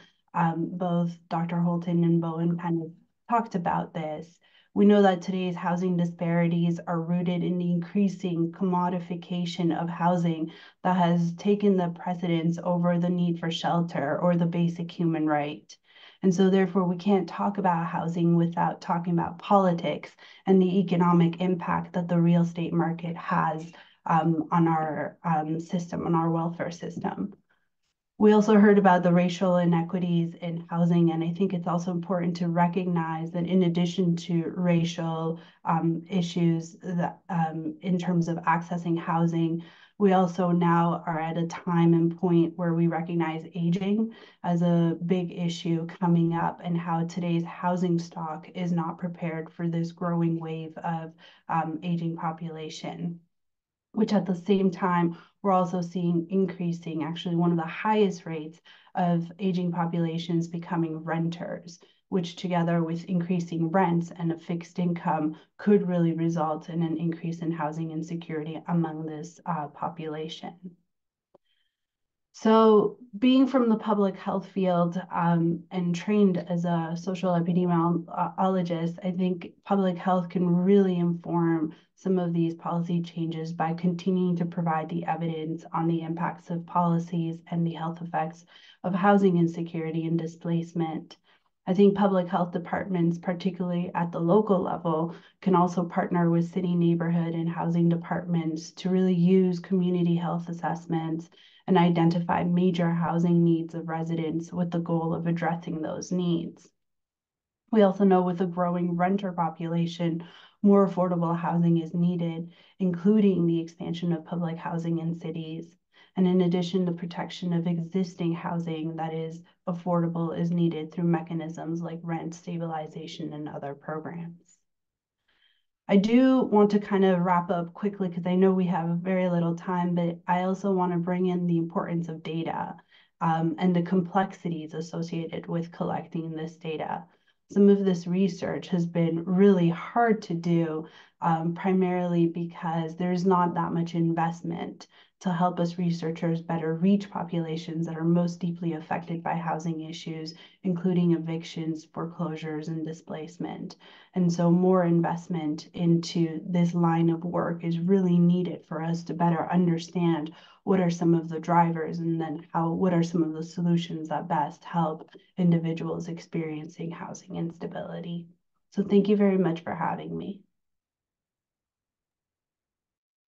both Dr. Holton and Bowen kind of talked about this. We know that today's housing disparities are rooted in the increasing commodification of housing that has taken the precedence over the need for shelter or the basic human right. And so therefore, we can't talk about housing without talking about politics and the economic impact that the real estate market has on our system, on our welfare system. We also heard about the racial inequities in housing, and I think it's also important to recognize that in addition to racial issues that, in terms of accessing housing, we also now are at a time and point where we recognize aging as a big issue coming up and how today's housing stock is not prepared for this growing wave of aging population, which at the same time, we're also seeing increasing, actually one of the highest rates of aging populations becoming renters, which together with increasing rents and a fixed income could really result in an increase in housing insecurity among this population. So being from the public health field and trained as a social epidemiologist, I think public health can really inform some of these policy changes by continuing to provide the evidence on the impacts of policies and the health effects of housing insecurity and displacement. I think public health departments, particularly at the local level, can also partner with city, neighborhood, and housing departments to really use community health assessments and identify major housing needs of residents with the goal of addressing those needs. We also know with a growing renter population, more affordable housing is needed, including the expansion of public housing in cities. And in addition, the protection of existing housing that is affordable is needed through mechanisms like rent stabilization and other programs. I do want to kind of wrap up quickly because I know we have very little time, but I also want to bring in the importance of data and the complexities associated with collecting this data. Some of this research has been really hard to do, primarily because there's not that much investment to help us researchers better reach populations that are most deeply affected by housing issues, including evictions, foreclosures, and displacement. And so more investment into this line of work is really needed for us to better understand what are some of the drivers and then what are some of the solutions that best help individuals experiencing housing instability. So thank you very much for having me.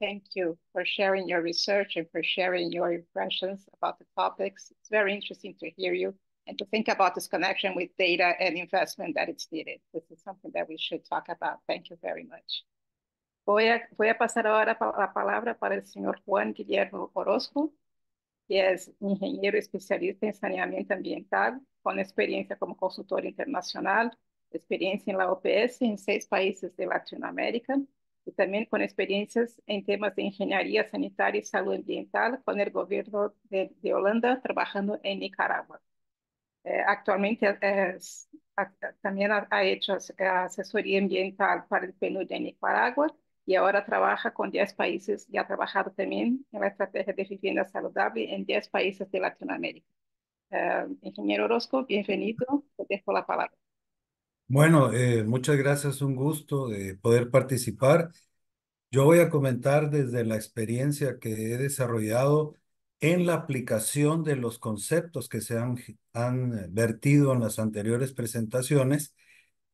Thank you for sharing your research and for sharing your impressions about the topics. It's very interesting to hear you and to think about this connection with data and investment that it's needed. This is something that we should talk about. Thank you very much. Voy a pasar ahora la palabra para el señor Juan Guillermo Orozco, que es ingeniero especialista en saneamiento ambiental, con experiencia como consultor internacional, experiencia en la OPS en 6 países de Latinoamérica, y también con experiencias en temas de ingeniería sanitaria y salud ambiental con el gobierno de Holanda, trabajando en Nicaragua. Actualmente también ha hecho asesoría ambiental para el PNUD de Nicaragua y ahora trabaja con 10 países y ha trabajado también en la estrategia de vivienda saludable en 10 países de Latinoamérica. Ingeniero Orozco, bienvenido. Te dejo la palabra. Bueno, muchas gracias, un gusto de poder participar. Yo voy a comentar desde la experiencia que he desarrollado en la aplicación de los conceptos que se han vertido en las anteriores presentaciones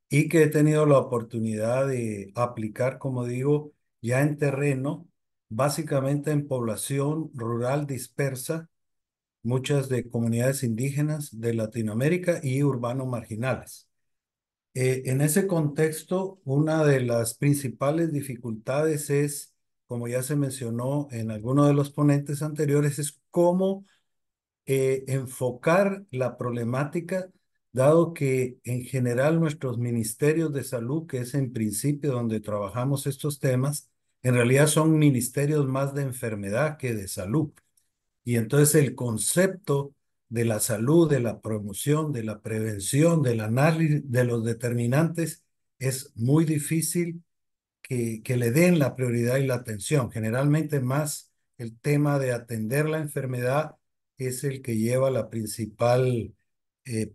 y que he tenido la oportunidad de aplicar, como digo, ya en terreno, básicamente en población rural dispersa, muchas de comunidades indígenas de Latinoamérica y urbanos marginales. En ese contexto, una de las principales dificultades es, como ya se mencionó en alguno de los ponentes anteriores, es cómo enfocar la problemática, dado que en general nuestros ministerios de salud, que es en principio donde trabajamos estos temas, en realidad son ministerios más de enfermedad que de salud. Y entonces el concepto de la salud, de la promoción, de la prevención, del análisis de los determinantes, es muy difícil que le den la prioridad y la atención. Generalmente más el tema de atender la enfermedad es el que lleva la principal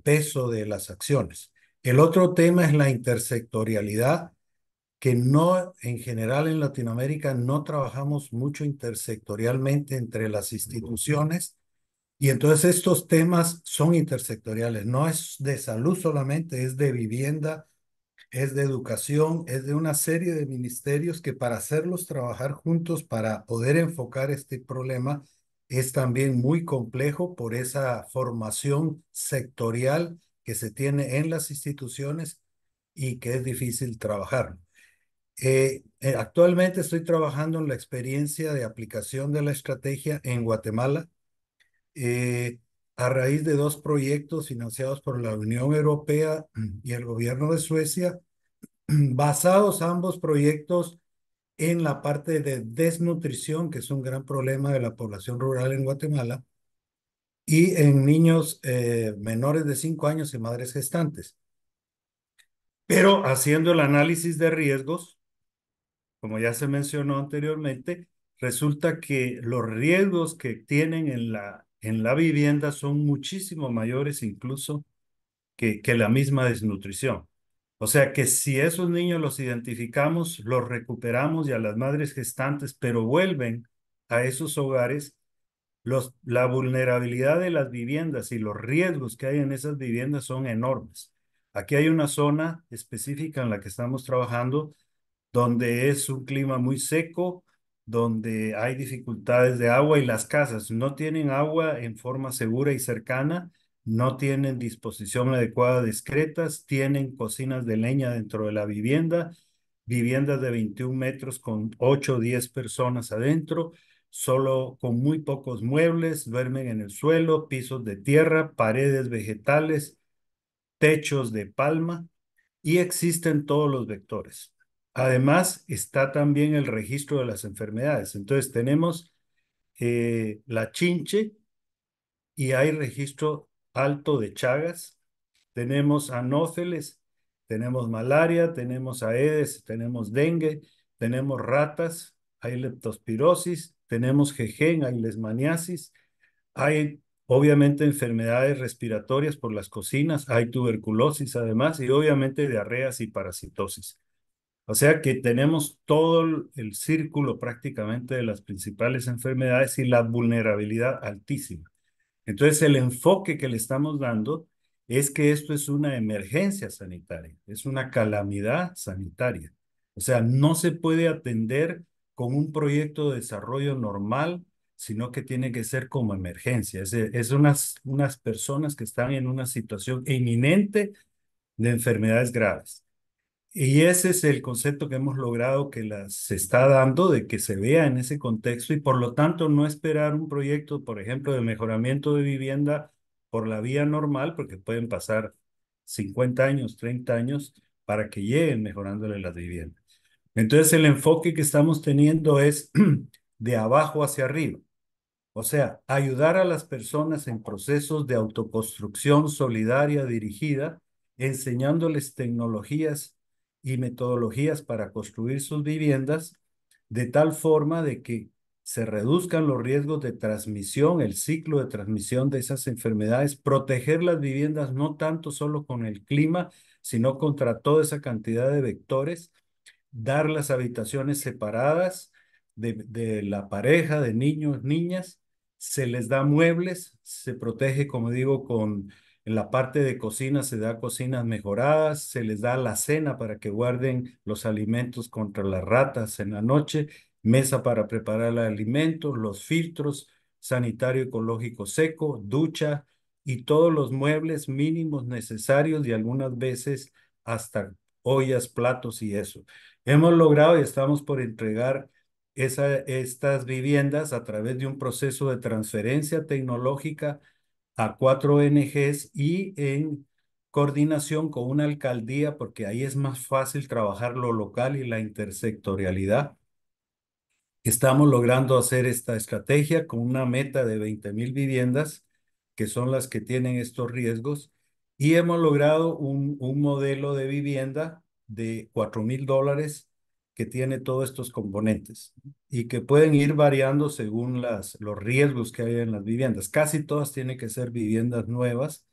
peso de las acciones. El otro tema es la intersectorialidad, que no, en general en Latinoamérica no trabajamos mucho intersectorialmente entre las instituciones y entonces estos temas son intersectoriales, no es de salud solamente, es de vivienda, es de educación, es de una serie de ministerios que para hacerlos trabajar juntos para poder enfocar este problema es también muy complejo por esa formación sectorial que se tiene en las instituciones y que es difícil trabajar. Actualmente estoy trabajando en la experiencia de aplicación de la estrategia en Guatemala a raíz de 2 proyectos financiados por la Unión Europea y el gobierno de Suecia, basados ambos proyectos en la parte de desnutrición, que es un gran problema de la población rural en Guatemala, y en niños menores de 5 años y madres gestantes. Pero haciendo el análisis de riesgos, como ya se mencionó anteriormente, resulta que los riesgos que tienen en la vivienda son muchísimo mayores incluso que la misma desnutrición. O sea que si esos niños los identificamos, los recuperamos y a las madres gestantes, pero vuelven a esos hogares, la vulnerabilidad de las viviendas y los riesgos que hay en esas viviendas son enormes. Aquí hay una zona específica en la que estamos trabajando donde es un clima muy seco, donde hay dificultades de agua y las casas no tienen agua en forma segura y cercana, no tienen disposición adecuada de excretas, tienen cocinas de leña dentro de la vivienda, viviendas de 21 metros con 8 o 10 personas adentro, solo con muy pocos muebles, duermen en el suelo, pisos de tierra, paredes vegetales, techos de palma y existen todos los vectores. Además, está también el registro de las enfermedades. Entonces, tenemos la chinche y hay registro alto de Chagas. Tenemos anófeles, tenemos malaria, tenemos aedes, tenemos dengue, tenemos ratas, hay leptospirosis, tenemos jejen, hay leishmaniasis, hay obviamente enfermedades respiratorias por las cocinas, hay tuberculosis además y obviamente diarreas y parasitosis. O sea que tenemos todo el círculo prácticamente de las principales enfermedades y la vulnerabilidad altísima. Entonces, el enfoque que le estamos dando es que esto es una emergencia sanitaria, es una calamidad sanitaria. O sea, no se puede atender con un proyecto de desarrollo normal, sino que tiene que ser como emergencia. Es unas personas que están en una situación inminente de enfermedades graves. Y ese es el concepto que hemos logrado que se está dando, de que se vea en ese contexto y por lo tanto no esperar un proyecto, por ejemplo, de mejoramiento de vivienda por la vía normal, porque pueden pasar 50 años, 30 años para que lleguen mejorándole las viviendas. Entonces el enfoque que estamos teniendo es de abajo hacia arriba. O sea, ayudar a las personas en procesos de autoconstrucción solidaria dirigida, enseñándoles tecnologías y metodologías para construir sus viviendas de tal forma de que se reduzcan los riesgos de transmisión, el ciclo de transmisión de esas enfermedades, proteger las viviendas no tanto solo con el clima, sino contra toda esa cantidad de vectores, dar las habitaciones separadas de la pareja, de niños, niñas, se les da muebles, se protege, como digo, en la parte de cocina se da cocinas mejoradas, se les da la cena para que guarden los alimentos contra las ratas en la noche, mesa para preparar el alimento, los filtros, sanitario ecológico seco, ducha y todos los muebles mínimos necesarios y algunas veces hasta ollas, platos y eso. Hemos logrado y estamos por entregar estas viviendas a través de un proceso de transferencia tecnológica a 4 ONGs y en coordinación con una alcaldía, porque ahí es más fácil trabajar lo local y la intersectorialidad. Estamos logrando hacer esta estrategia con una meta de 20,000 viviendas, que son las que tienen estos riesgos, y hemos logrado un modelo de vivienda de $4,000 que tiene todos estos componentes y que pueden ir variando según los riesgos que hay en las viviendas. Casi todas tienen que ser viviendas nuevas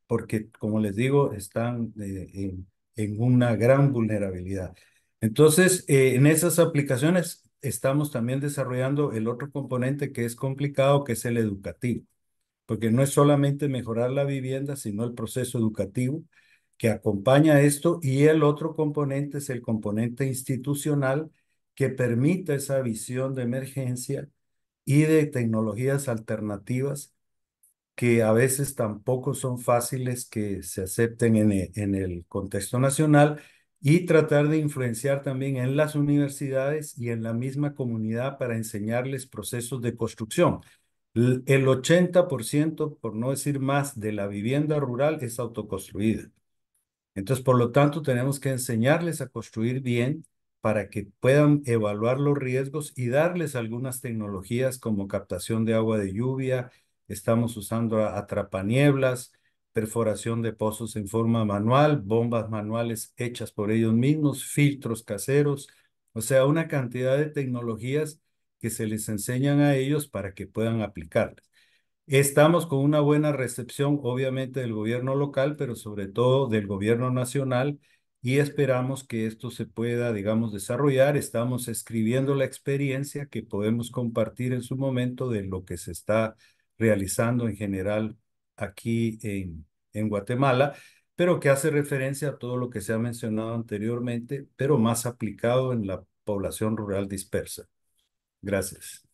porque, como les digo, están en una gran vulnerabilidad. Entonces, en esas aplicaciones estamos también desarrollando el otro componente que es complicado, que es el educativo, porque no es solamente mejorar la vivienda, sino el proceso educativo que acompaña esto, y el otro componente es el componente institucional que permita esa visión de emergencia y de tecnologías alternativas que a veces tampoco son fáciles que se acepten en el contexto nacional, y tratar de influenciar también en las universidades y en la misma comunidad para enseñarles procesos de construcción. El 80%, por no decir más, de la vivienda rural es autoconstruida. Entonces, por lo tanto, tenemos que enseñarles a construir bien para que puedan evaluar los riesgos y darles algunas tecnologías como captación de agua de lluvia. Estamos usando atrapanieblas, perforación de pozos en forma manual, bombas manuales hechas por ellos mismos, filtros caseros, o sea, una cantidad de tecnologías que se les enseñan a ellos para que puedan aplicarlas. Estamos con una buena recepción, obviamente, del gobierno local, pero sobre todo del gobierno nacional, y esperamos que esto se pueda, digamos, desarrollar. Estamos escribiendo la experiencia que podemos compartir en su momento de lo que se está realizando en general aquí en Guatemala, pero que hace referencia a todo lo que se ha mencionado anteriormente, pero más aplicado en la población rural dispersa. Gracias.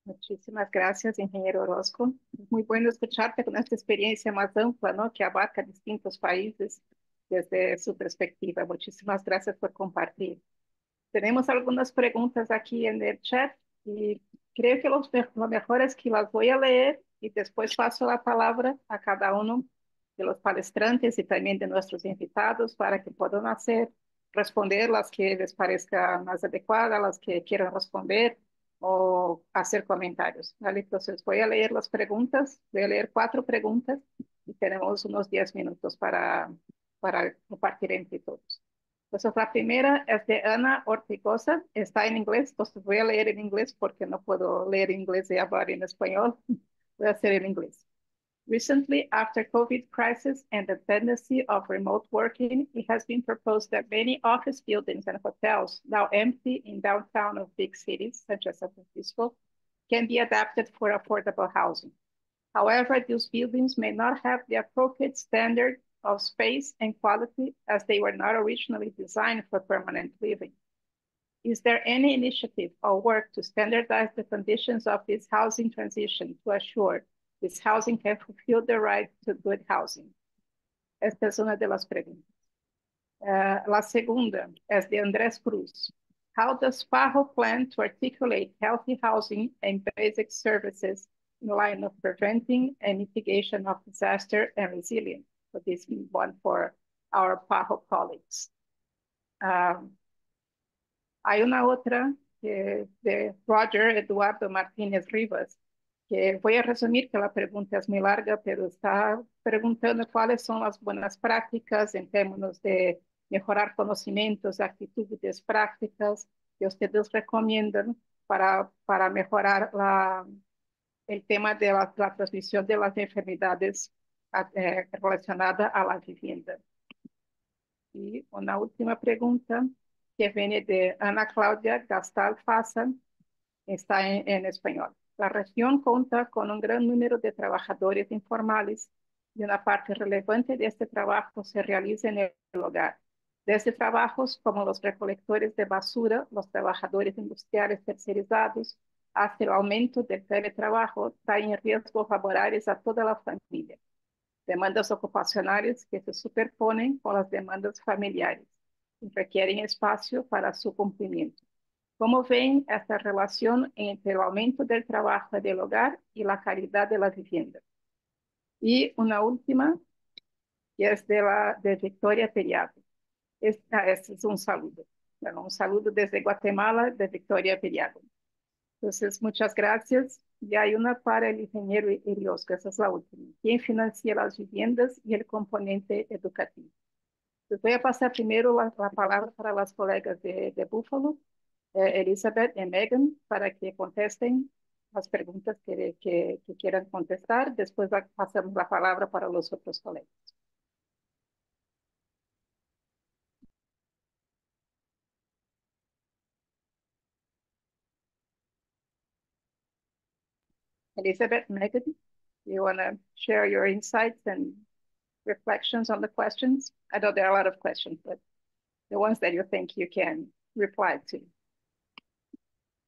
Muchísimas gracias, ingeniero Orozco. Muy bueno escucharte con esta experiencia más amplia, ¿no? Que abarca distintos países desde su perspectiva. Muchísimas gracias por compartir. Tenemos algunas preguntas aquí en el chat y creo que lo mejor es que las voy a leer y después paso la palabra a cada uno de los palestrantes y también de nuestros invitados para que puedan responder las que les parezcan más adecuadas, las que quieran responder o hacer comentarios. ¿Vale? Entonces voy a leer las preguntas, voy a leer 4 preguntas y tenemos unos 10 minutos para compartir entre todos. Entonces la primera es de Ana Ortigosa, está en inglés, entonces voy a leer en inglés porque no puedo leer en inglés y hablar en español. Voy a hacer en inglés. Recently, after COVID crisis and the tendency of remote working, it has been proposed that many office buildings and hotels now empty in downtown of big cities, such as San Francisco, can be adapted for affordable housing. However, these buildings may not have the appropriate standard of space and quality as they were not originally designed for permanent living. Is there any initiative or work to standardize the conditions of this housing transition to assure this housing can fulfill the right to good housing? Esta es una de las preguntas. La segunda es de Andrés Cruz. How does PAHO plan to articulate healthy housing and basic services in line of preventing and mitigation of disaster and resilience? So this is one for our PAHO colleagues. Hay una otra de Roger Eduardo Martínez Rivas, que voy a resumir, que la pregunta es muy larga, pero está preguntando cuáles son las buenas prácticas en términos de mejorar conocimientos, actitudes prácticas que ustedes recomiendan para mejorar el tema de la transmisión de las enfermedades relacionadas a la vivienda. Y una última pregunta que viene de Ana Claudia Gastal Fasa, está en español. La región cuenta con un gran número de trabajadores informales y una parte relevante de este trabajo se realiza en el hogar. Desde trabajos como los recolectores de basura, los trabajadores industriales tercerizados, hasta el aumento del teletrabajo, traen riesgos laborales a toda la familia. Demandas ocupacionales que se superponen con las demandas familiares y requieren espacio para su cumplimiento. ¿Cómo ven esta relación entre el aumento del trabajo del hogar y la calidad de la vivienda? Y una última, que es de Victoria Periago. Este es un saludo. Bueno, un saludo desde Guatemala, de Victoria Periago. Entonces, muchas gracias. Y hay una para el ingeniero Iriosco, esa es la última. ¿Quién financia las viviendas y el componente educativo? Entonces, voy a pasar primero la palabra para las colegas de Buffalo, Elizabeth y Megan, para que contesten las preguntas que quieran contestar. Después pasamos la palabra para los otros colegas. Elizabeth, Megan, you want to share your insights and reflections on the questions? I know there are a lot of questions, but the ones that you think you can reply to.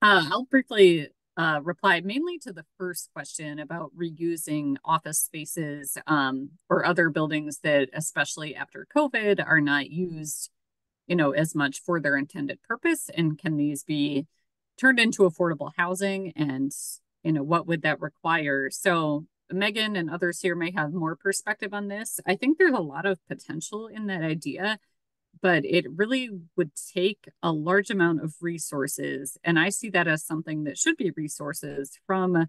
I'll briefly reply mainly to the first question about reusing office spaces or other buildings that, especially after COVID, are not used, as much for their intended purpose. And can these be turned into affordable housing? And, what would that require? So Megan and others here may have more perspective on this. I think there's a lot of potential in that idea, but it really would take a large amount of resources. And I see that as something that should be resources from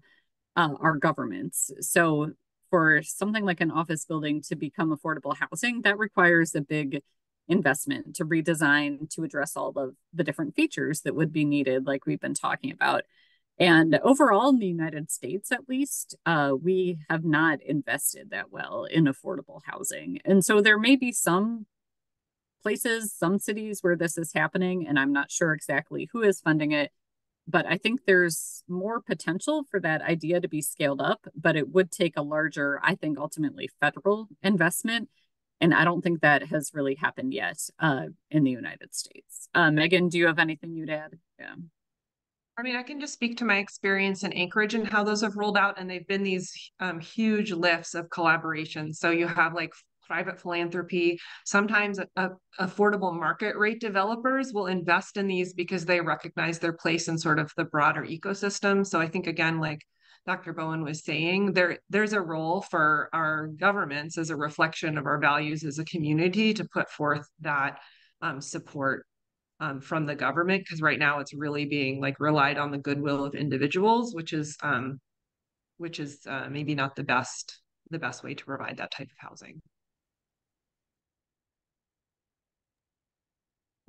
our governments. So for something like an office building to become affordable housing, that requires a big investment to redesign to address all of the different features that would be needed, like we've been talking about. And overall, in the United States, at least, we have not invested that well in affordable housing. And so there may be some places, some cities where this is happening, and I'm not sure exactly who is funding it, but I think there's more potential for that idea to be scaled up, but it would take a larger, I think, ultimately federal investment. And I don't think that has really happened yet in the United States. Megan, do you have anything you'd add? Yeah. I mean, I can just speak to my experience in Anchorage and how those have rolled out, and they've been these huge lifts of collaboration. So you have like private philanthropy. Sometimes affordable market rate developers will invest in these because they recognize their place in sort of the broader ecosystem. So I think, again, like Dr. Bowen was saying, there's a role for our governments as a reflection of our values as a community to put forth that support from the government, because right now it's really being like relied on the goodwill of individuals, which is maybe not the best way to provide that type of housing.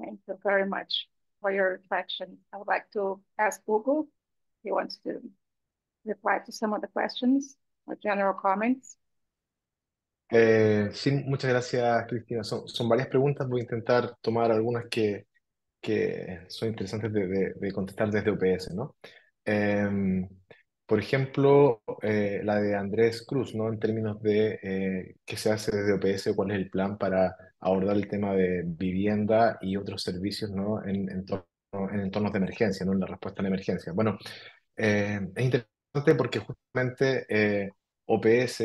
Thank you very much for your reflection. I would like to ask Hugo if he wants to reply to some of the questions or general comments. Sí, muchas gracias, Cristina. Son varias preguntas. Voy a intentar tomar algunas que son interesantes de contestar desde OPS, ¿no? Em, por ejemplo, la de Andrés Cruz, ¿no? En términos de qué se hace desde OPS, cuál es el plan para abordar el tema de vivienda y otros servicios, ¿no? En entornos de emergencia, ¿no? En la respuesta a la emergencia. Bueno, es interesante porque justamente OPS,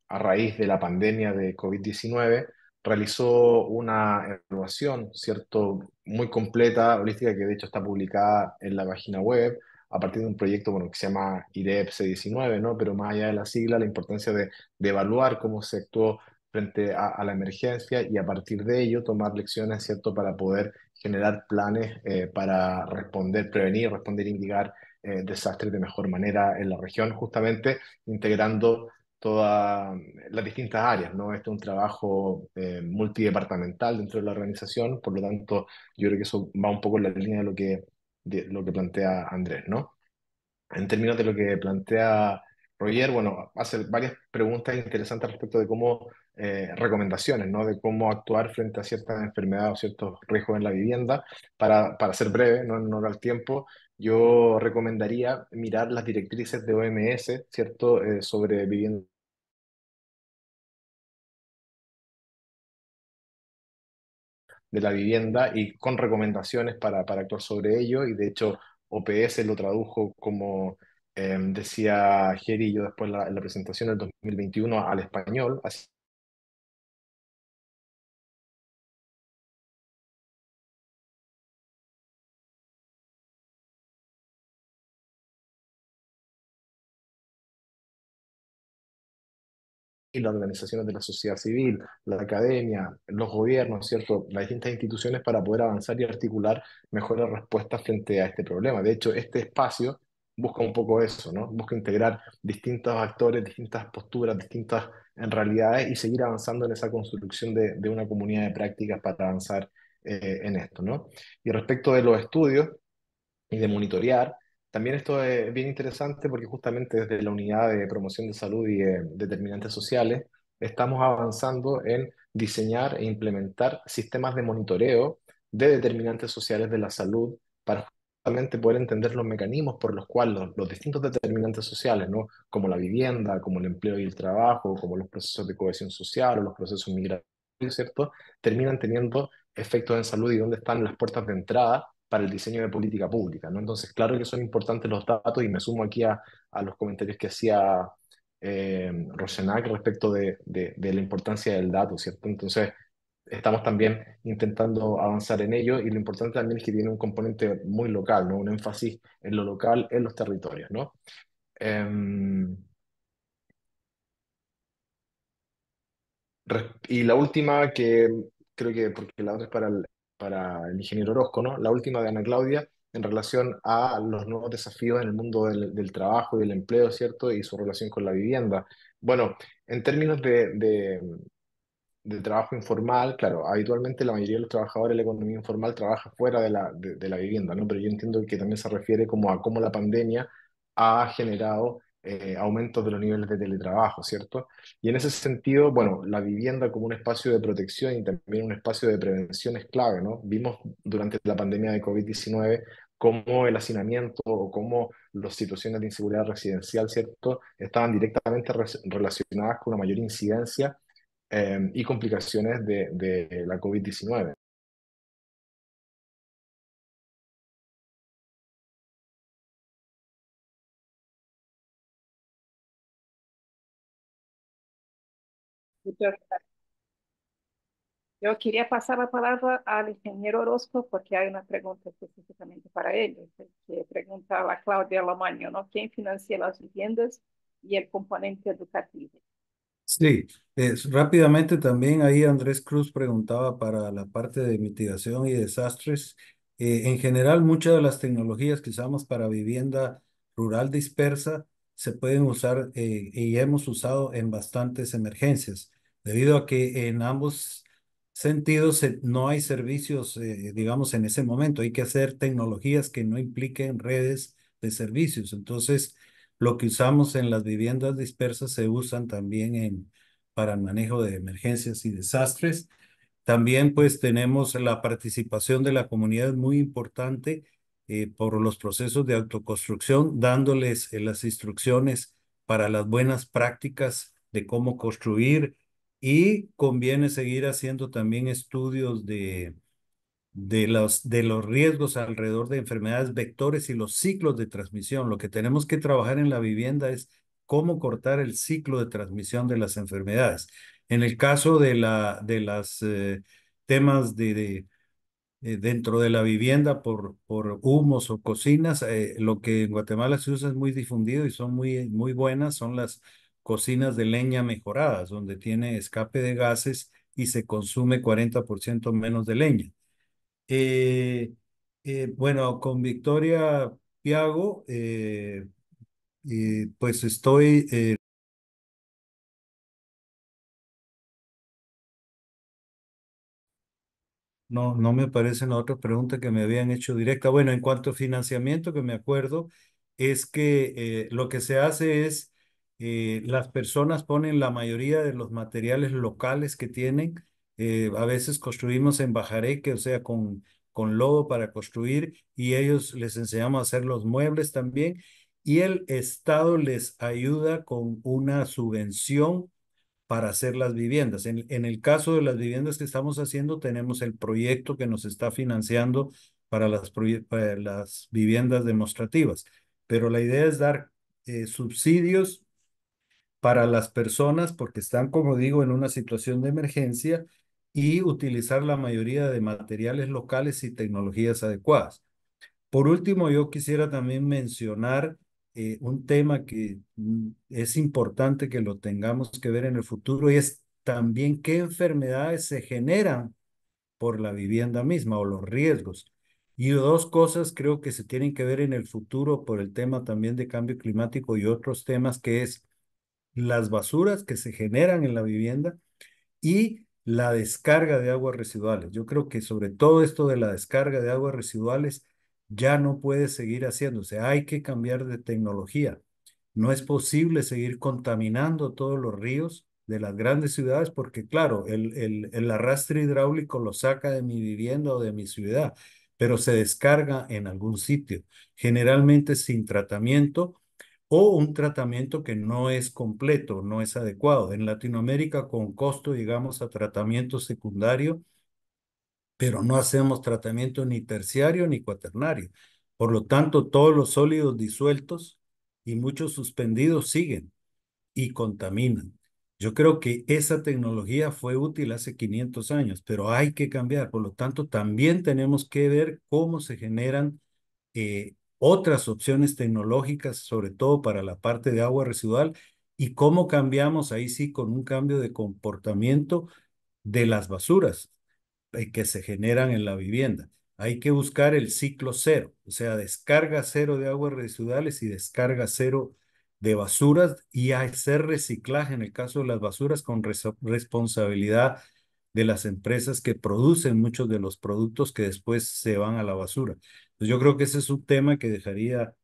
a raíz de la pandemia de COVID-19, realizó una evaluación, ¿cierto?, muy completa, holística, que de hecho está publicada en la página web, a partir de un proyecto, bueno, que se llama IDEP C19, ¿no? Pero más allá de la sigla, la importancia de evaluar cómo se actuó frente a la emergencia y a partir de ello tomar lecciones, ¿cierto?, para poder generar planes para responder, prevenir, responder y mitigar desastres de mejor manera en la región, justamente integrando todas las distintas áreas, ¿no? Este es un trabajo multidepartamental dentro de la organización, por lo tanto, yo creo que eso va un poco en la línea de lo que plantea Andrés, ¿no? En términos de lo que plantea Roger, bueno, hace varias preguntas interesantes respecto de cómo, recomendaciones, ¿no? De cómo actuar frente a ciertas enfermedades o ciertos riesgos en la vivienda. Para ser breve, no en honor al tiempo, yo recomendaría mirar las directrices de OMS, ¿cierto? Sobre vivienda de la vivienda y con recomendaciones para actuar sobre ello. Y de hecho, OPS lo tradujo como decía Geri y yo después en la presentación del 2021 al español. Así las organizaciones de la sociedad civil, la academia, los gobiernos, ¿cierto? Las distintas instituciones para poder avanzar y articular mejores respuestas frente a este problema. De hecho, este espacio busca un poco eso, ¿no? Busca integrar distintos actores, distintas posturas, distintas en realidades y seguir avanzando en esa construcción de una comunidad de prácticas para avanzar en esto, ¿no? Y respecto de los estudios, y de monitorear. También esto es bien interesante porque justamente desde la unidad de promoción de salud y de determinantes sociales estamos avanzando en diseñar e implementar sistemas de monitoreo de determinantes sociales de la salud para justamente poder entender los mecanismos por los cuales los distintos determinantes sociales, ¿no? Como la vivienda, como el empleo y el trabajo, como los procesos de cohesión social o los procesos migratorios, ¿cierto? Terminan teniendo efectos en salud y dónde están las puertas de entrada para el diseño de política pública, ¿no? Entonces, claro que son importantes los datos y me sumo aquí a los comentarios que hacía Rosenac respecto de la importancia del dato, ¿cierto? Entonces, estamos también intentando avanzar en ello y lo importante también es que tiene un componente muy local, ¿no? Un énfasis en lo local, en los territorios, ¿no? Em, y la última que creo que, porque la otra es para el ingeniero Orozco, ¿no? La última de Ana Claudia, en relación a los nuevos desafíos en el mundo del trabajo y del empleo, ¿cierto? Y su relación con la vivienda. Bueno, en términos de trabajo informal, claro, habitualmente la mayoría de los trabajadores de la economía informal trabaja fuera de la vivienda, ¿no? Pero yo entiendo que también se refiere como a cómo la pandemia ha generado aumentos de los niveles de teletrabajo, ¿cierto? Y en ese sentido, bueno, la vivienda como un espacio de protección y también un espacio de prevención es clave, ¿no? Vimos durante la pandemia de COVID-19 cómo el hacinamiento o cómo las situaciones de inseguridad residencial, ¿cierto?, estaban directamente relacionadas con una mayor incidencia y complicaciones de la COVID-19. Muchas Yo quería pasar la palabra al ingeniero Orozco porque hay una pregunta específicamente para él, que pregunta a Claudia Lamaño, ¿no? ¿Quién financia las viviendas y el componente educativo? Sí, rápidamente también ahí Andrés Cruz preguntaba para la parte de mitigación y desastres. En general, muchas de las tecnologías que usamos para vivienda rural dispersa se pueden usar y hemos usado en bastantes emergencias, debido a que en ambos sentidos no hay servicios, digamos, en ese momento. Hay que hacer tecnologías que no impliquen redes de servicios. Entonces, lo que usamos en las viviendas dispersas se usan también para el manejo de emergencias y desastres. También pues tenemos la participación de la comunidad muy importante por los procesos de autoconstrucción, dándoles las instrucciones para las buenas prácticas de cómo construir y conviene seguir haciendo también estudios de los riesgos alrededor de enfermedades vectores y los ciclos de transmisión. Lo que tenemos que trabajar en la vivienda es cómo cortar el ciclo de transmisión de las enfermedades. En el caso de las temas dentro de la vivienda por humos o cocinas, lo que en Guatemala se usa es muy difundido y son muy, muy buenas, son las cocinas de leña mejoradas, donde tiene escape de gases y se consume 40% menos de leña. Eh, bueno, con Victoria Piago, pues estoy no, no me aparece la otra pregunta que me habían hecho directa. Bueno, en cuanto a financiamiento, que me acuerdo, es que lo que se hace es, las personas ponen la mayoría de los materiales locales que tienen. A veces construimos en bajareque, o sea, con lodo para construir, y ellos les enseñamos a hacer los muebles también. Y el Estado les ayuda con una subvención para hacer las viviendas. En el caso de las viviendas que estamos haciendo, tenemos el proyecto que nos está financiando para las viviendas demostrativas. Pero la idea es dar subsidios para las personas porque están, como digo, en una situación de emergencia y utilizar la mayoría de materiales locales y tecnologías adecuadas. Por último, yo quisiera también mencionar un tema que es importante que lo tengamos que ver en el futuro y es también qué enfermedades se generan por la vivienda misma o los riesgos. Y dos cosas creo que se tienen que ver en el futuro por el tema también de cambio climático y otros temas, que es las basuras que se generan en la vivienda y la descarga de aguas residuales. Yo creo que sobre todo esto de la descarga de aguas residuales ya no puede seguir haciéndose. Hay que cambiar de tecnología. No es posible seguir contaminando todos los ríos de las grandes ciudades porque, claro, el arrastre hidráulico lo saca de mi vivienda o de mi ciudad, pero se descarga en algún sitio, generalmente sin tratamiento o un tratamiento que no es completo, no es adecuado. En Latinoamérica, con costo llegamos a tratamiento secundario, pero no hacemos tratamiento ni terciario ni cuaternario. Por lo tanto, todos los sólidos disueltos y muchos suspendidos siguen y contaminan. Yo creo que esa tecnología fue útil hace 500 años, pero hay que cambiar. Por lo tanto, también tenemos que ver cómo se generan otras opciones tecnológicas, sobre todo para la parte de agua residual, y cómo cambiamos ahí sí con un cambio de comportamiento de las basuras que se generan en la vivienda. Hay que buscar el ciclo cero, o sea, descarga cero de aguas residuales y descarga cero de basuras y hacer reciclaje en el caso de las basuras con responsabilidad de las empresas que producen muchos de los productos que después se van a la basura. Pues yo creo que ese es un tema que dejaría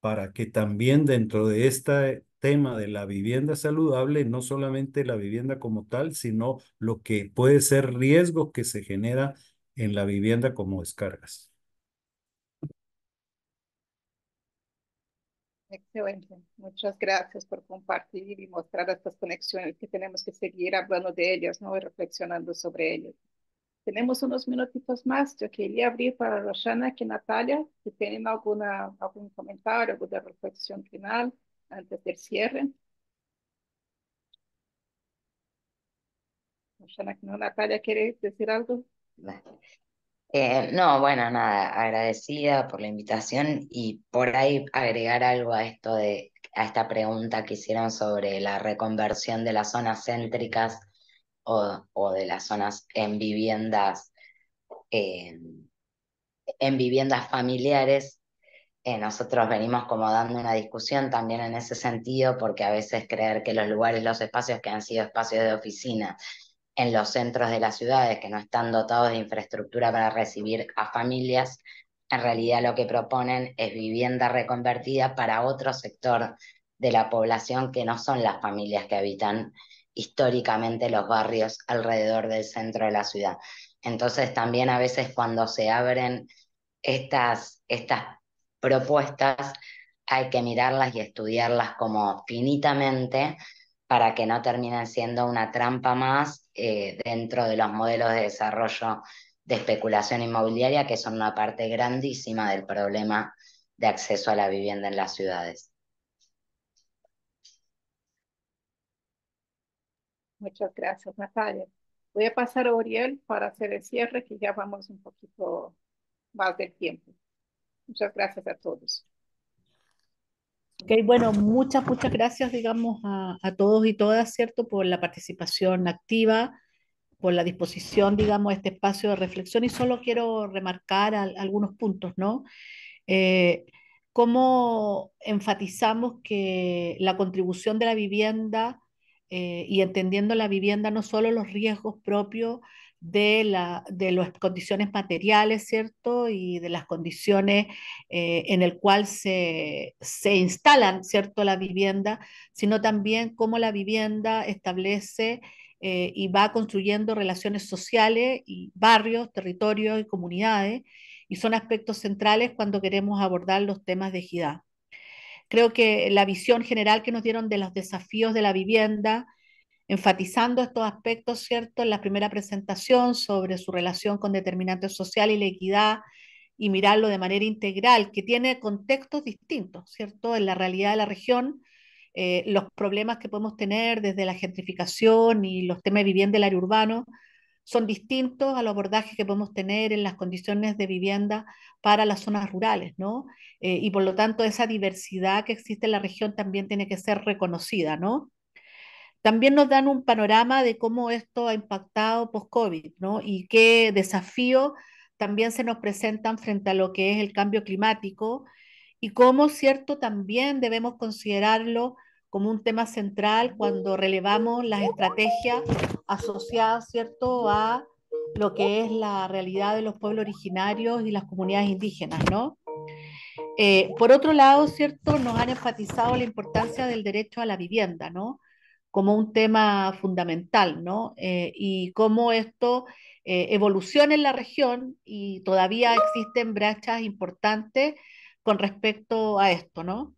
para que también dentro de este tema de la vivienda saludable, no solamente la vivienda como tal, sino lo que puede ser riesgo que se genera en la vivienda como descargas. Excelente. Muchas gracias por compartir y mostrar estas conexiones que tenemos que seguir hablando de ellas, ¿no? Y reflexionando sobre ellas. Tenemos unos minutitos más. Yo quería abrir para Roxana y Natalia, si tienen algún comentario, alguna reflexión final antes del cierre. ¿No, Natalia quiere decir algo? No, bueno, nada, agradecida por la invitación y por ahí agregar algo a esto a esta pregunta que hicieron sobre la reconversión de las zonas céntricas o de las zonas eh, en viviendas familiares. Nosotros venimos como dando una discusión también en ese sentido, porque a veces creer que los lugares, los espacios que han sido espacios de oficina en los centros de las ciudades, que no están dotados de infraestructura para recibir a familias, en realidad lo que proponen es vivienda reconvertida para otro sector de la población que no son las familias que habitan históricamente los barrios alrededor del centro de la ciudad. Entonces también a veces cuando se abren estas propuestas hay que mirarlas y estudiarlas como finitamente para que no terminen siendo una trampa más dentro de los modelos de desarrollo de especulación inmobiliaria, que son una parte grandísima del problema de acceso a la vivienda en las ciudades. Muchas gracias, Natalia. Voy a pasar a Oriel para hacer el cierre, que ya vamos un poquito más del tiempo. Muchas gracias a todos. Ok, bueno, muchas gracias, digamos, a todos y todas, ¿cierto?, por la participación activa, por la disposición, digamos, a este espacio de reflexión y solo quiero remarcar algunos puntos, ¿no? Eh, Cómo enfatizamos que la contribución de la vivienda y entendiendo la vivienda no solo los riesgos propios de las condiciones materiales, ¿cierto? Y de las condiciones en el cual se instalan, ¿cierto? La vivienda, sino también cómo la vivienda establece y va construyendo relaciones sociales y barrios, territorios y comunidades, y son aspectos centrales cuando queremos abordar los temas de equidad. Creo que la visión general que nos dieron de los desafíos de la vivienda, enfatizando estos aspectos, ¿cierto?, en la primera presentación sobre su relación con determinantes sociales y la equidad, y mirarlo de manera integral, que tiene contextos distintos, ¿cierto?, en la realidad de la región, los problemas que podemos tener desde la gentrificación y los temas de vivienda del área urbano son distintos a los abordajes que podemos tener en las condiciones de vivienda para las zonas rurales, ¿no? Y por lo tanto esa diversidad que existe en la región también tiene que ser reconocida, ¿no? También nos dan un panorama de cómo esto ha impactado post-COVID, ¿no? Y qué desafíos también se nos presentan frente a lo que es el cambio climático y cómo, cierto, también debemos considerarlo como un tema central cuando relevamos las estrategias asociadas, cierto, a lo que es la realidad de los pueblos originarios y las comunidades indígenas, ¿no? Por otro lado, cierto, nos han enfatizado la importancia del derecho a la vivienda, ¿no? Como un tema fundamental, ¿no? Y cómo esto evoluciona en la región y todavía existen brechas importantes con respecto a esto, ¿no?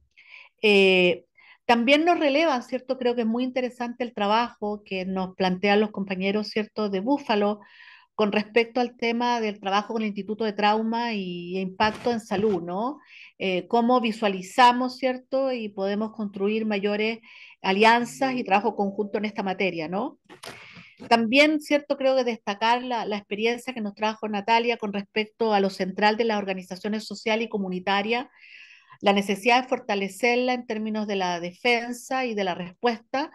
Eh, También nos relevan, ¿cierto? Creo que es muy interesante el trabajo que nos plantean los compañeros, ¿cierto?, de Búfalo con respecto al tema del trabajo con el Instituto de Trauma y Impacto en Salud, ¿no? Cómo visualizamos, ¿cierto? Y podemos construir mayores alianzas y trabajo conjunto en esta materia, ¿no? También, ¿cierto? Creo que destacar la experiencia que nos trajo Natalia con respecto a lo central de las organizaciones sociales y comunitarias, la necesidad de fortalecerla en términos de la defensa y de la respuesta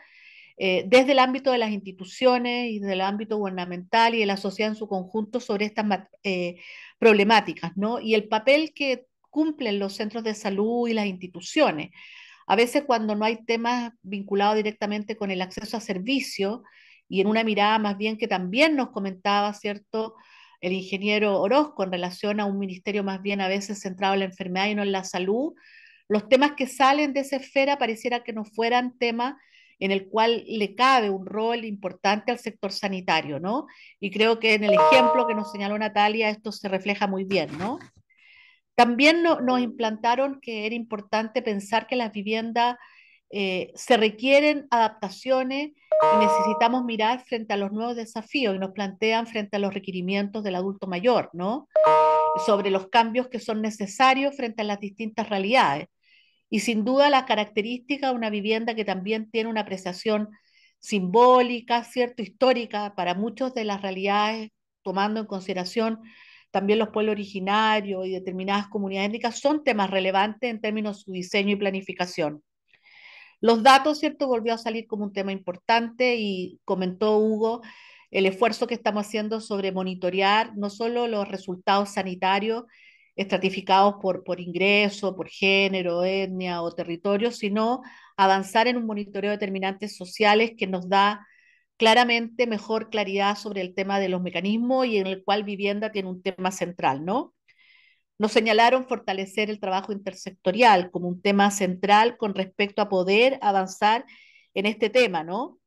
desde el ámbito de las instituciones y del ámbito gubernamental y de la sociedad en su conjunto sobre estas problemáticas, ¿no? Y el papel que cumplen los centros de salud y las instituciones. A veces cuando no hay temas vinculados directamente con el acceso a servicios y en una mirada más bien que también nos comentaba, ¿cierto?, el ingeniero Orozco en relación a un ministerio más bien a veces centrado en la enfermedad y no en la salud, los temas que salen de esa esfera pareciera que no fueran temas en el cual le cabe un rol importante al sector sanitario, ¿no? Y creo que en el ejemplo que nos señaló Natalia esto se refleja muy bien, ¿no? También nos implantaron que era importante pensar que las viviendas se requieren adaptaciones y necesitamos mirar frente a los nuevos desafíos y nos plantean frente a los requerimientos del adulto mayor, ¿no? Sobre los cambios que son necesarios frente a las distintas realidades. Y sin duda la característica de una vivienda que también tiene una apreciación simbólica, ¿cierto? Histórica para muchas de las realidades, tomando en consideración también los pueblos originarios y determinadas comunidades étnicas, son temas relevantes en términos de su diseño y planificación. Los datos, ¿cierto? Volvió a salir como un tema importante y comentó Hugo el esfuerzo que estamos haciendo sobre monitorear no solo los resultados sanitarios estratificados por ingreso, por género, etnia o territorio, sino avanzar en un monitoreo de determinantes sociales que nos da claramente mejor claridad sobre el tema de los mecanismos y en el cual vivienda tiene un tema central, ¿no? Nos señalaron fortalecer el trabajo intersectorial como un tema central con respecto a poder avanzar en este tema, ¿no?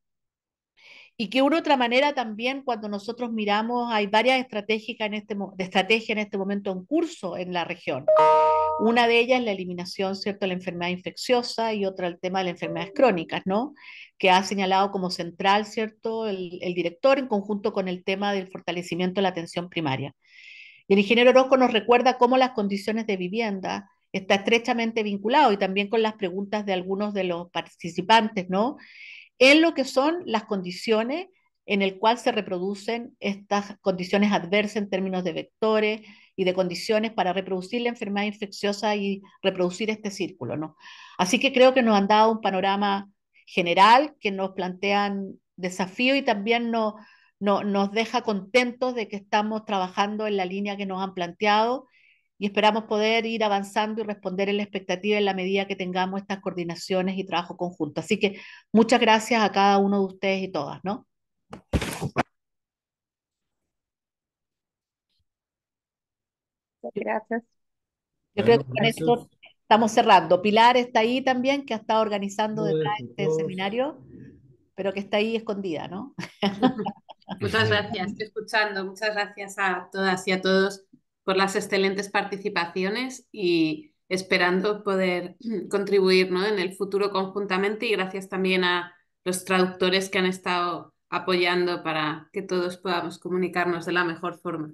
Y que una otra manera también, cuando nosotros miramos, hay varias estrategias de estrategia en este momento en curso en la región. Una de ellas es la eliminación, ¿cierto?, de la enfermedad infecciosa y otra el tema de las enfermedades crónicas, ¿no? Que ha señalado como central, ¿cierto?, el director en conjunto con el tema del fortalecimiento de la atención primaria. Y el ingeniero Orozco nos recuerda cómo las condiciones de vivienda está estrechamente vinculado y también con las preguntas de algunos de los participantes, ¿no? En lo que son las condiciones en el cual se reproducen estas condiciones adversas en términos de vectores y de condiciones para reproducir la enfermedad infecciosa y reproducir este círculo, ¿no? Así que creo que nos han dado un panorama general que nos plantean desafíos y también nos deja contentos de que estamos trabajando en la línea que nos han planteado y esperamos poder ir avanzando y responder en la expectativa en la medida que tengamos estas coordinaciones y trabajo conjunto. Así que muchas gracias a cada uno de ustedes y todas, ¿no? Gracias. Yo creo que con esto estamos cerrando. Pilar está ahí también, que ha estado organizando detrás de este seminario, pero que está ahí escondida, ¿no? Muchas gracias, estoy escuchando. Muchas gracias a todas y a todos por las excelentes participaciones y esperando poder contribuir, ¿no?, en el futuro conjuntamente, y gracias también a los traductores que han estado apoyando para que todos podamos comunicarnos de la mejor forma.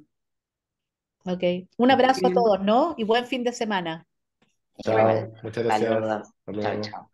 Ok, un abrazo a todos, ¿no? Y buen fin de semana. Chao, muchas gracias. Saludos. Hasta Chao, luego. chao.